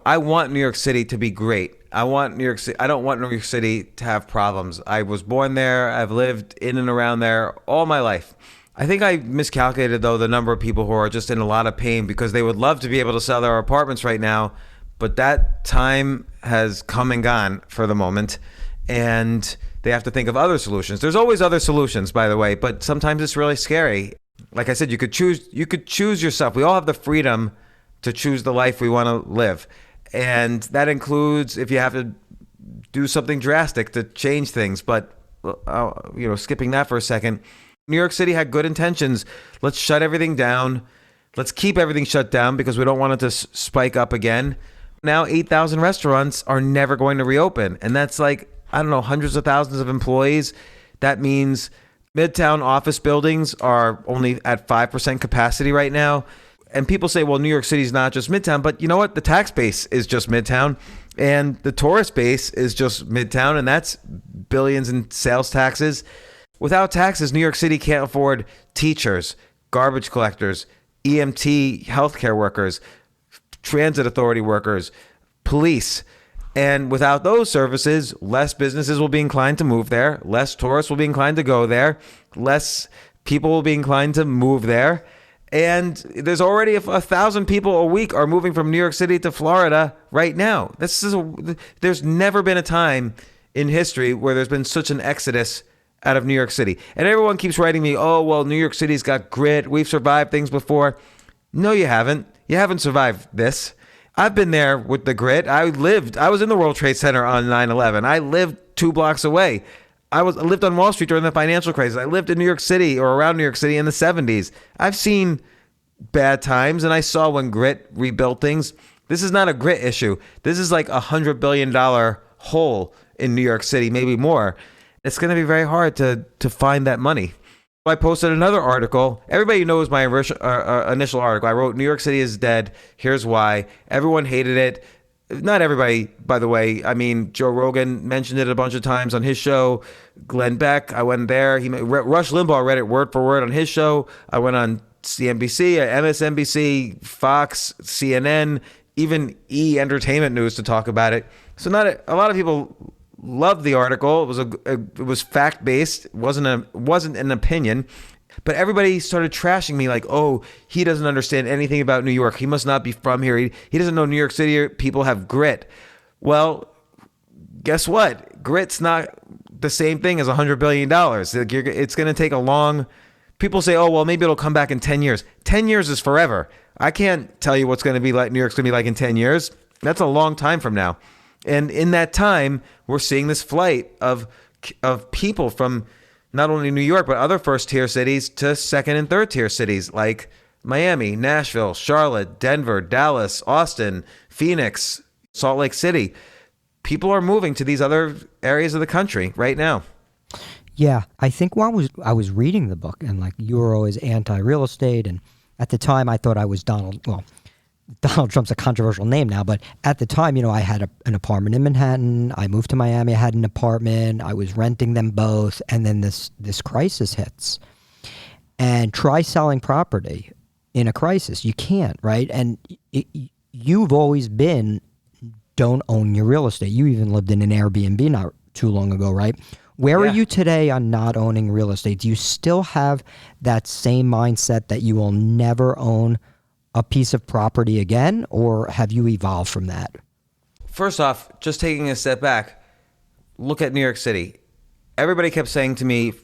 I want New York City to be great. I don't want New York City to have problems. I was born there. I've lived in and around there all my life. I think I miscalculated, though, the number of people who are just in a lot of pain because they would love to be able to sell their apartments right now, but that time has come and gone for the moment, and they have to think of other solutions. There's always other solutions, by the way, but sometimes it's really scary. Like I said, you could choose yourself. We all have the freedom to choose the life we want to live. And that includes if you have to do something drastic to change things. But, skipping that for a second, New York City had good intentions. Let's shut everything down. Let's keep everything shut down because we don't want it to spike up again. Now 8,000 restaurants are never going to reopen. And that's like, hundreds of thousands of employees. That means Midtown office buildings are only at 5% capacity right now. And people say, well, New York City is not just Midtown. But you know what? The tax base is just Midtown. And the tourist base is just Midtown. And that's billions in sales taxes. Without taxes, New York City can't afford teachers, garbage collectors, EMT healthcare workers, transit authority workers, police. And without those services, less businesses will be inclined to move there. Less tourists will be inclined to go there. Less people will be inclined to move there. And there's already 1,000 people a week are moving from New York City to Florida right now. There's never been a time in history where there's been such an exodus out of New York City. And everyone keeps writing me, oh, well, New York City's got grit. We've survived things before. No, you haven't. You haven't survived this. I've been there with the grit. I was in the World Trade Center on 9/11. I lived 2 blocks away. I lived on Wall Street during the financial crisis. I lived in New York City or around New York City in the 70s. I've seen bad times, and I saw when grit rebuilt things. This is not a grit issue. This is like $100 billion hole in New York City, maybe more. It's going to be very hard to find that money. I posted another article. Everybody knows my initial article. I wrote, New York City is dead. Here's why. Everyone hated it. Not everybody, by the way. I mean, Joe Rogan mentioned it a bunch of times on his show. Glenn Beck, I went there. Rush Limbaugh read it word for word on his show. I went on CNBC, MSNBC, Fox, CNN, even Entertainment News to talk about it. So not a lot of people loved the article. It was fact based. It wasn't an opinion. But everybody started trashing me like, oh, he doesn't understand anything about New York. He must not be from here. He doesn't know New York City people have grit. Well, guess what? Grit's not the same thing as $100 billion. It's going to take a long... People say, oh, well, maybe it'll come back in 10 years. 10 years is forever. I can't tell you what's going to be like New York's going to be like in 10 years. That's a long time from now. And in that time, we're seeing this flight of people from not only New York, but other first-tier cities to second- and third-tier cities like Miami, Nashville, Charlotte, Denver, Dallas, Austin, Phoenix, Salt Lake City. People are moving to these other areas of the country right now. Yeah, I think while I was reading the book, and like you were always anti-real estate, and at the time I thought I was Donald Trump's a controversial name now, but at the time, I had an apartment in Manhattan. I moved to Miami. I had an apartment. I was renting them both. And then this crisis hits. And try selling property in a crisis. You can't, right? And you've always been, don't own your real estate. You even lived in an Airbnb not too long ago, right? Where are you today on not owning real estate? Do you still have that same mindset that you will never own a piece of property again, or have you evolved from that? First off, just taking a step back, look at New York City. Everybody kept saying to me,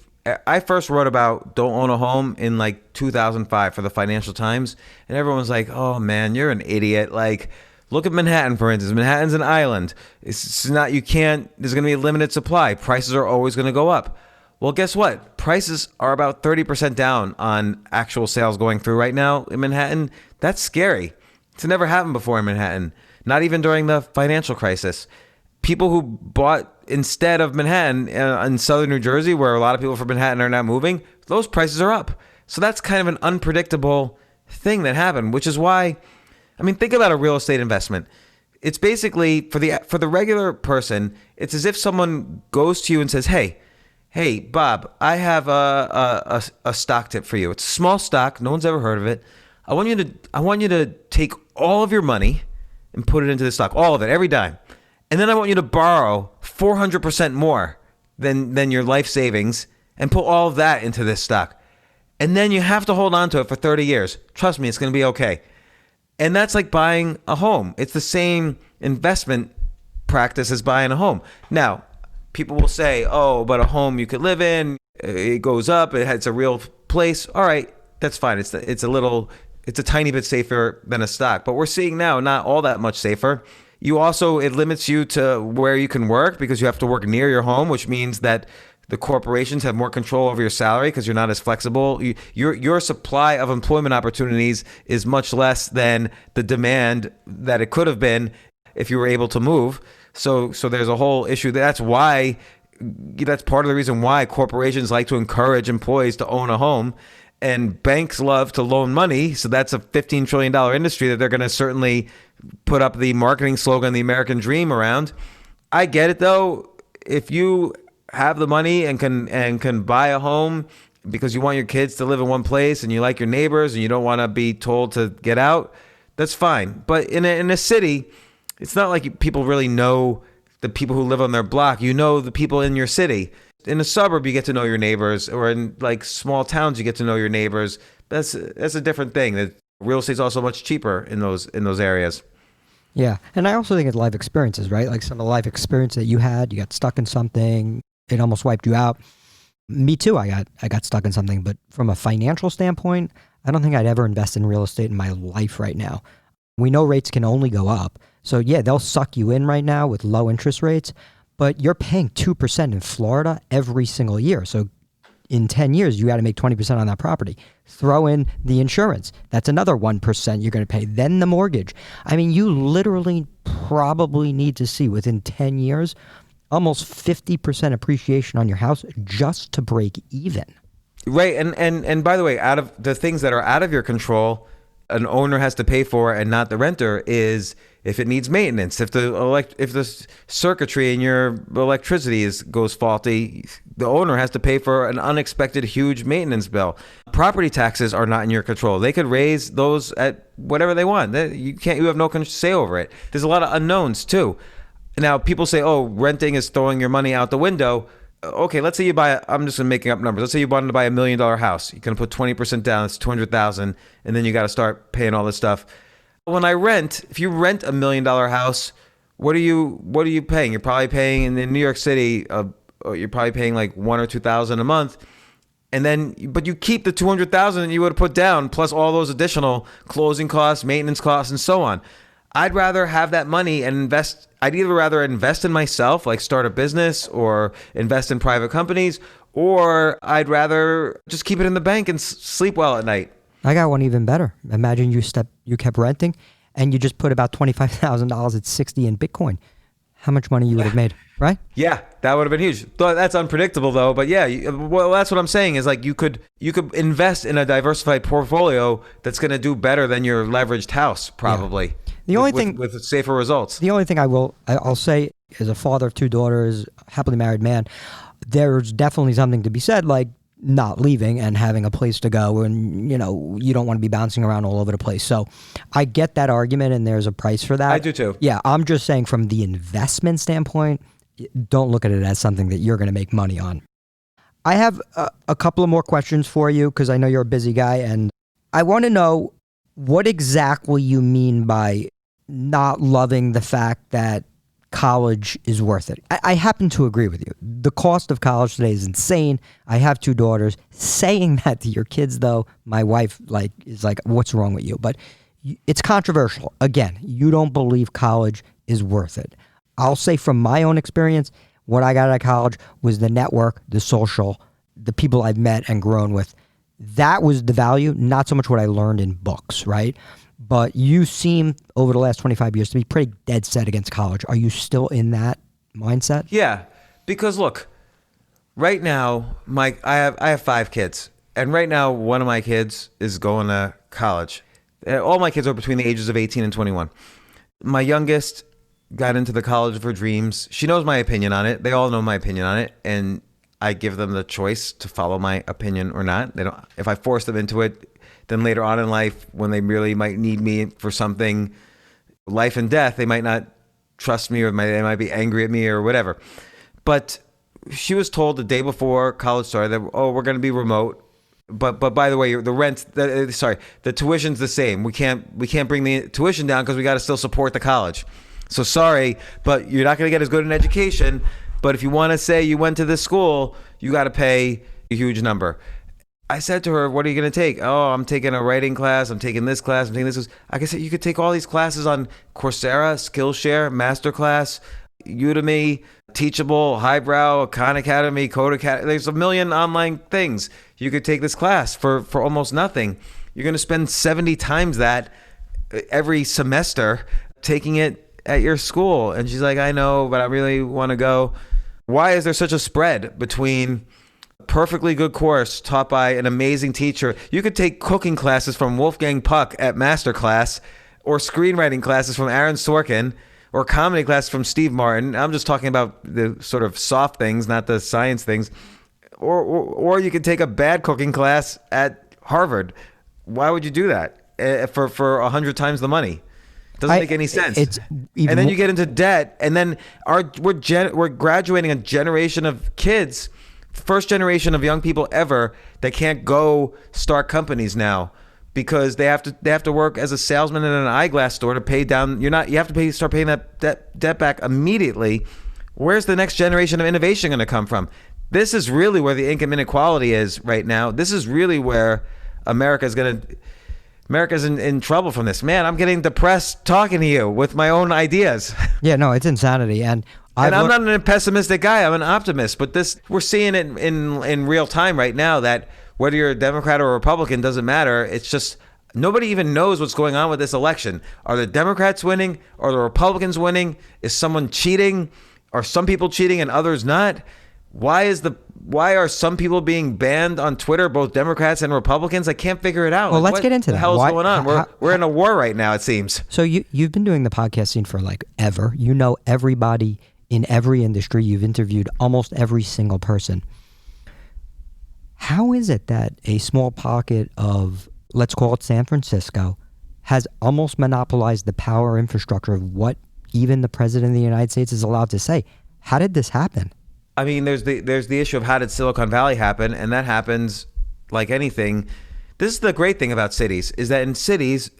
I first wrote about don't own a home in like 2005 for the Financial Times, and everyone was like, oh man, you're an idiot. Like, look at Manhattan, for instance. Manhattan's an island. It's not, there's going to be a limited supply. Prices are always going to go up. Well, guess what? Prices are about 30% down on actual sales going through right now in Manhattan. That's scary. It's never happened before in Manhattan, not even during the financial crisis. People who bought instead of Manhattan in southern New Jersey, where a lot of people from Manhattan are now moving, those prices are up. So that's kind of an unpredictable thing that happened, which is why, think about a real estate investment. It's basically, for the regular person, it's as if someone goes to you and says, Hey, Bob, I have a stock tip for you. It's a small stock. No one's ever heard of it. I want you to take all of your money and put it into the stock, all of it, every dime. And then I want you to borrow 400% more than your life savings and put all of that into this stock. And then you have to hold on to it for 30 years. Trust me, it's going to be okay. And that's like buying a home. It's the same investment practice as buying a home. Now, people will say, oh, but a home you could live in, it goes up, it's a real place. All right, that's fine. It's a tiny bit safer than a stock. But we're seeing now not all that much safer. It limits you to where you can work because you have to work near your home, which means that the corporations have more control over your salary because you're not as flexible. Your supply of employment opportunities is much less than the demand that it could have been if you were able to move. So there's a whole issue. That's part of the reason why corporations like to encourage employees to own a home, and banks love to loan money. So that's a $15 trillion industry that they're going to certainly put up the marketing slogan, the American dream, around. I get it though. If you have the money and can buy a home because you want your kids to live in one place and you like your neighbors and you don't want to be told to get out, that's fine. But in a city, it's not like people really know the people who live on their block. You know the people in your city. In a suburb, you get to know your neighbors, or in like small towns, you get to know your neighbors. That's a different thing. That real estate's also much cheaper in those areas. Yeah, and I also think it's life experiences, right? Like some of the life experience that you had, you got stuck in something, it almost wiped you out. Me too. I got stuck in something, but from a financial standpoint, I don't think I'd ever invest in real estate in my life right now. We know rates can only go up. So yeah, they'll suck you in right now with low interest rates, but you're paying 2% in Florida every single year. So in 10 years, you got to make 20% on that property. Throw in the insurance. That's another 1% you're going to pay. Then the mortgage. I mean, you literally probably need to see within 10 years, almost 50% appreciation on your house just to break even. Right. And by the way, out of the things that are out of your control, an owner has to pay for and not the renter is if it needs maintenance, if the circuitry in your electricity goes faulty, the owner has to pay for an unexpected huge maintenance bill. Property taxes are not in your control. They could raise those at whatever they want. You have no say over it. There's a lot of unknowns too. Now people say, oh, renting is throwing your money out the window. Okay, let's say you buy, I'm just making up numbers. Let's say you wanted to buy $1 million house. You're going to put 20% down, it's $200,000, and then you got to start paying all this stuff. When I rent, if you rent $1 million house, what are you paying? You're probably paying in New York City, you're probably paying like $1,000 or $2,000 a month. And then, but you keep the $200,000 that you would have put down, plus all those additional closing costs, maintenance costs, and so on. I'd rather have that money and invest. I'd either rather invest in myself, like start a business or invest in private companies, or I'd rather just keep it in the bank and sleep well at night. I got one even better. Imagine you kept renting and you just put about $25,000 at 60 in Bitcoin. How much money you would have made, right? Yeah, that would have been huge. That's unpredictable though. But yeah, well, that's what I'm saying is like you could invest in a diversified portfolio that's going to do better than your leveraged house probably. Yeah. The only thing with safer results. The only thing I'll say as a father of 2 daughters, happily married man, there's definitely something to be said like not leaving and having a place to go, and you don't want to be bouncing around all over the place. So I get that argument, and there's a price for that. I do too. Yeah, I'm just saying from the investment standpoint, don't look at it as something that you're going to make money on. I have a couple of more questions for you because I know you're a busy guy, and I want to know what exactly you mean by not loving the fact that college is worth it. I happen to agree with you. The cost of college today is insane. I have 2 daughters. Saying that to your kids, though, my wife is like, what's wrong with you? But it's controversial. Again, you don't believe college is worth it. I'll say from my own experience, what I got out of college was the network, the social, the people I've met and grown with. That was the value, not so much what I learned in books, right? But you seem, over the last 25 years, to be pretty dead set against college. Are you still in that mindset? Yeah, because look, right now, I have 5 kids, and right now one of my kids is going to college. All my kids are between the ages of 18 and 21. My youngest got into the college of her dreams. She knows my opinion on it. They all know my opinion on it, and I give them the choice to follow my opinion or not. They don't. If I force them into it, then later on in life, when they really might need me for something, life and death, they might not trust me, or they might be angry at me or whatever. But she was told the day before college started that, oh, we're going to be remote. But by the way, the tuition's the same. We can't bring the tuition down because we got to still support the college. So sorry, but you're not going to get as good an education. But if you want to say you went to this school, you got to pay a huge number. I said to her, what are you going to take? Oh, I'm taking a writing class. I'm taking this class. I'm taking this class. I said, you could take all these classes on Coursera, Skillshare, Masterclass, Udemy, Teachable, Highbrow, Khan Academy, Code Academy. There's a million online things. You could take this class for almost nothing. You're going to spend 70 times that every semester taking it at your school. And she's like, I know, but I really want to go. Why is there such a spread between perfectly good course taught by an amazing teacher? You could take cooking classes from Wolfgang Puck at Masterclass, or screenwriting classes from Aaron Sorkin, or comedy classes from Steve Martin. I'm just talking about the sort of soft things, not the science things. Or you could take a bad cooking class at Harvard. Why would you do that for 100 times the money? It doesn't make any sense. And then you get into debt, and then we're graduating a generation of kids, first generation of young people ever, that can't go start companies now because they have to work as a salesman in an eyeglass store to pay down. You have to start paying that debt back immediately. Where's the next generation of innovation going to come from? This is really where the income inequality is right now. This is really where America is going to. America's in trouble from this. Man, I'm getting depressed talking to you with my own ideas. Yeah, no, it's insanity. And I'm not a pessimistic guy. I'm an optimist. But we're seeing it in real time right now that whether you're a Democrat or a Republican doesn't matter. It's just nobody even knows what's going on with this election. Are the Democrats winning? Are the Republicans winning? Is someone cheating? Are some people cheating and others not? Why are some people being banned on Twitter, both Democrats and Republicans? I can't figure it out. Well, let's get into that. What the hell is going on? We're in a war right now, it seems. So you've been doing the podcasting for like ever. You know everybody in every industry. You've interviewed almost every single person. How is it that a small pocket of, let's call it San Francisco, has almost monopolized the power infrastructure of what even the president of the United States is allowed to say? How did this happen? I mean, there's the issue of how did Silicon Valley happen, and that happens like anything. This is the great thing about cities, is that in cities,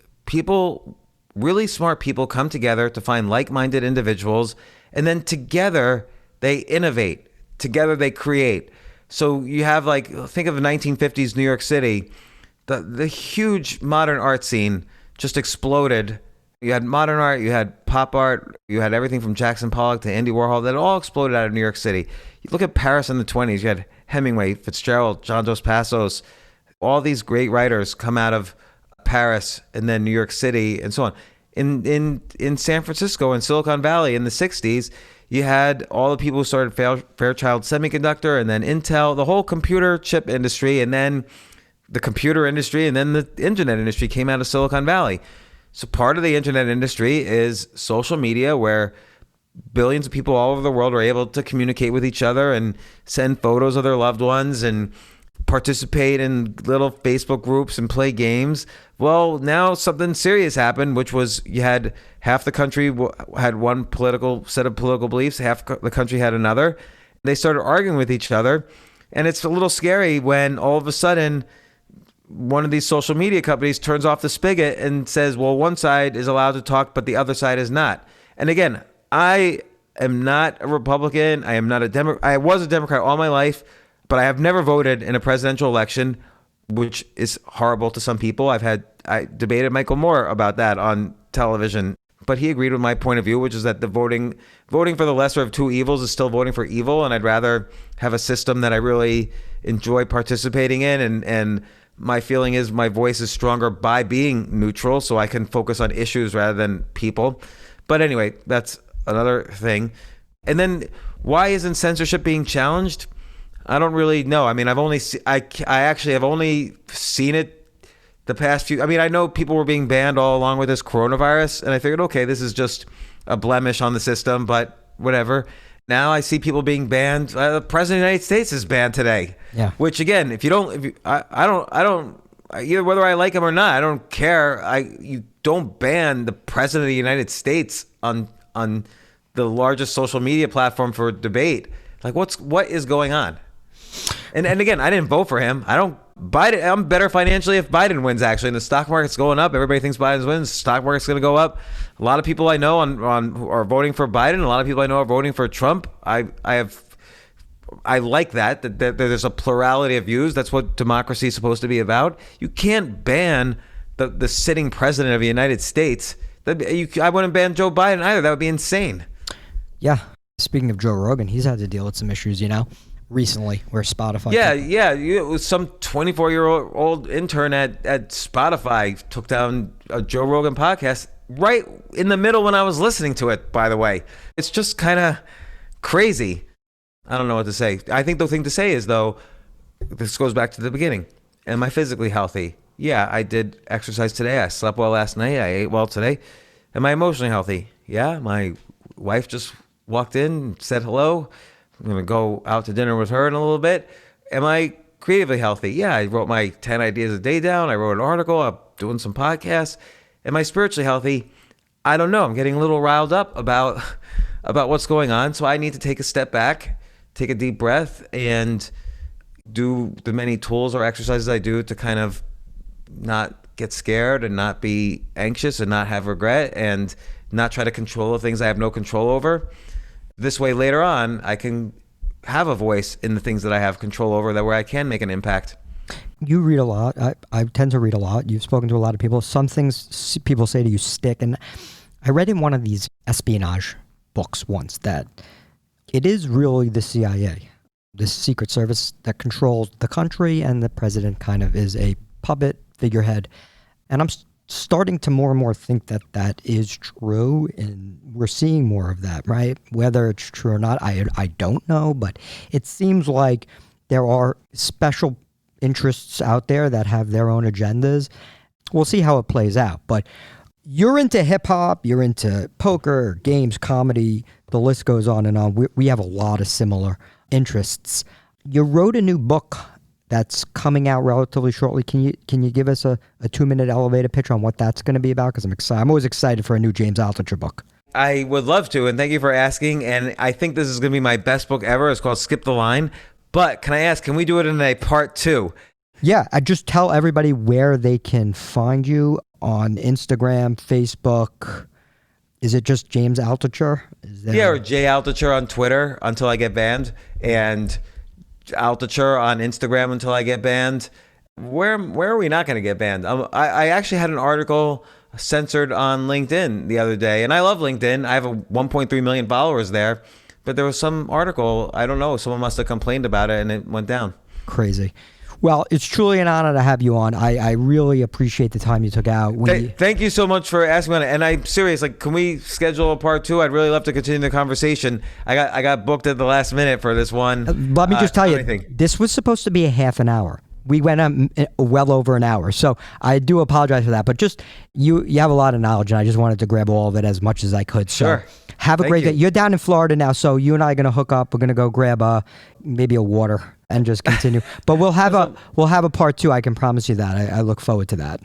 really smart people come together to find like-minded individuals, and then together they innovate, together they create. So you have think of the 1950s New York City, the huge modern art scene just exploded. You had modern art, you had pop art, you had everything from Jackson Pollock to Andy Warhol that all exploded out of New York City. You look at Paris in the 20s, you had Hemingway, Fitzgerald, John Dos Passos, all these great writers come out of Paris and then New York City and so on. In San Francisco and Silicon Valley in the 60s, you had all the people who started Fairchild Semiconductor and then Intel, the whole computer chip industry, and then the computer industry, and then the internet industry came out of Silicon Valley. So part of the internet industry is social media, where billions of people all over the world are able to communicate with each other and send photos of their loved ones and participate in little Facebook groups and play games. Well, now something serious happened, which was you had half the country had one set of political beliefs, half the country had another. They started arguing with each other. And it's a little scary when all of a sudden one of these social media companies turns off the spigot and says, well, one side is allowed to talk, but the other side is not. And again, I am not a Republican. I am not a Democrat. I was a Democrat all my life, but I have never voted in a presidential election, which is horrible to some people. I debated Michael Moore about that on television, but he agreed with my point of view, which is that the voting for the lesser of two evils is still voting for evil. And I'd rather have a system that I really enjoy participating in. And my feeling is my voice is stronger by being neutral, so I can focus on issues rather than people. But anyway, that's another thing. And then why isn't censorship being challenged? I don't really know. I mean, I actually have only seen it the past few. I mean, I know people were being banned all along with this coronavirus, and I figured, okay, this is just a blemish on the system, but whatever. Now I see people being banned. The president of the United States is banned today. Yeah. Which again, I don't either whether I like him or not, I don't care. You don't ban the president of the United States on the largest social media platform for debate. Like what is going on? And again, I didn't vote for him. I'm better financially if Biden wins, actually. And the stock market's going up. Everybody thinks Biden wins. The stock market's going to go up. A lot of people I know are voting for Biden. A lot of people I know are voting for Trump. I like that there's a plurality of views. That's what democracy is supposed to be about. You can't ban the sitting president of the United States. I wouldn't ban Joe Biden either. That would be insane. Yeah. Speaking of Joe Rogan, he's had to deal with some issues, recently, where Spotify. Yeah. Some 24-year-old intern at Spotify took down a Joe Rogan podcast right in the middle when I was listening to it, by the way. It's just kind of crazy. I don't know what to say. I think the thing to say is, though, this goes back to the beginning. Am I physically healthy? Yeah, I did exercise today. I slept well last night. I ate well today. Am I emotionally healthy? Yeah, my wife just walked in and said hello. I'm going to go out to dinner with her in a little bit. Am I creatively healthy? Yeah, I wrote my 10 ideas a day down. I wrote an article. I'm doing some podcasts. Am I spiritually healthy? I don't know. I'm getting a little riled up about what's going on. So I need to take a step back, take a deep breath, and do the many tools or exercises I do to kind of not get scared and not be anxious and not have regret and not try to control the things I have no control over. This way, later on, I can have a voice in the things that I have control over, that where I can make an impact. You read a lot. I tend to read a lot. You've spoken to a lot of people. Some things people say to you stick. And I read in one of these espionage books once that it is really the CIA, the Secret Service, that controls the country, and the president kind of is a puppet figurehead. And I'm starting to more and more think that that is true, and we're seeing more of that, right? Whether it's true or not, I don't know, but it seems like there are special interests out there that have their own agendas. We'll see how it plays out. But you're into hip-hop, you're into poker, games, comedy, the list goes on and on. We have a lot of similar interests. You wrote a new book that's coming out relatively shortly. Can you give us a 2-minute elevator pitch on what that's going to be about? Because I'm excited. I'm always excited for a new James Altucher book. I would love to, and thank you for asking. And I think this is going to be my best book ever. It's called Skip the Line. But can I ask, can we do it in a part 2? Yeah, I just tell everybody where they can find you on Instagram, Facebook. Is it just James Altucher? Or J Altucher on Twitter until I get banned, and Altucher on Instagram until I get banned. Where are we not going to get banned? I actually had an article censored on LinkedIn the other day, and I love LinkedIn. I have 1.3 million followers there. But there was some article, I don't know, someone must have complained about it and it went down. Crazy. Well, it's truly an honor to have you on. I really appreciate the time you took out. Thank you so much for asking me. And I'm serious. Like, can we schedule a part 2? I'd really love to continue the conversation. I got booked at the last minute for this one. Let me just tell you, this was supposed to be a half an hour. We went well over an hour. So I do apologize for that. But just you have a lot of knowledge, and I just wanted to grab all of it as much as I could. So sure. Have a great day. You're down in Florida now, so you and I are going to hook up. We're going to go grab maybe a water and just continue. But we'll have a part 2. I can promise you that. I look forward to that.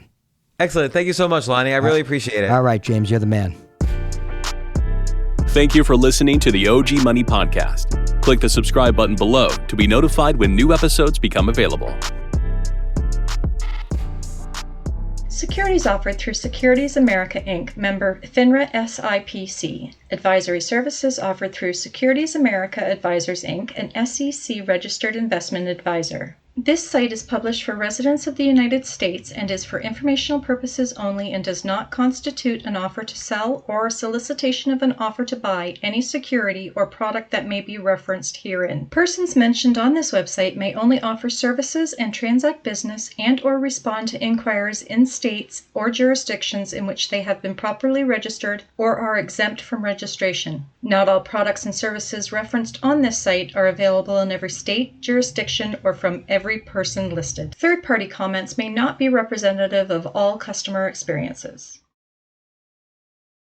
Excellent. Thank you so much, Lonnie. I really appreciate it. All right, James, you're the man. Thank you for listening to the OG Money Podcast. Click the subscribe button below to be notified when new episodes become available. Securities offered through Securities America Inc., member FINRA SIPC. Advisory services offered through Securities America Advisors Inc., an SEC registered investment advisor. This site is published for residents of the United States and is for informational purposes only and does not constitute an offer to sell or a solicitation of an offer to buy any security or product that may be referenced herein. Persons mentioned on this website may only offer services and transact business and/or respond to inquiries in states or jurisdictions in which they have been properly registered or are exempt from registration. Not all products and services referenced on this site are available in every state, jurisdiction, or from every person listed. Third-party comments may not be representative of all customer experiences.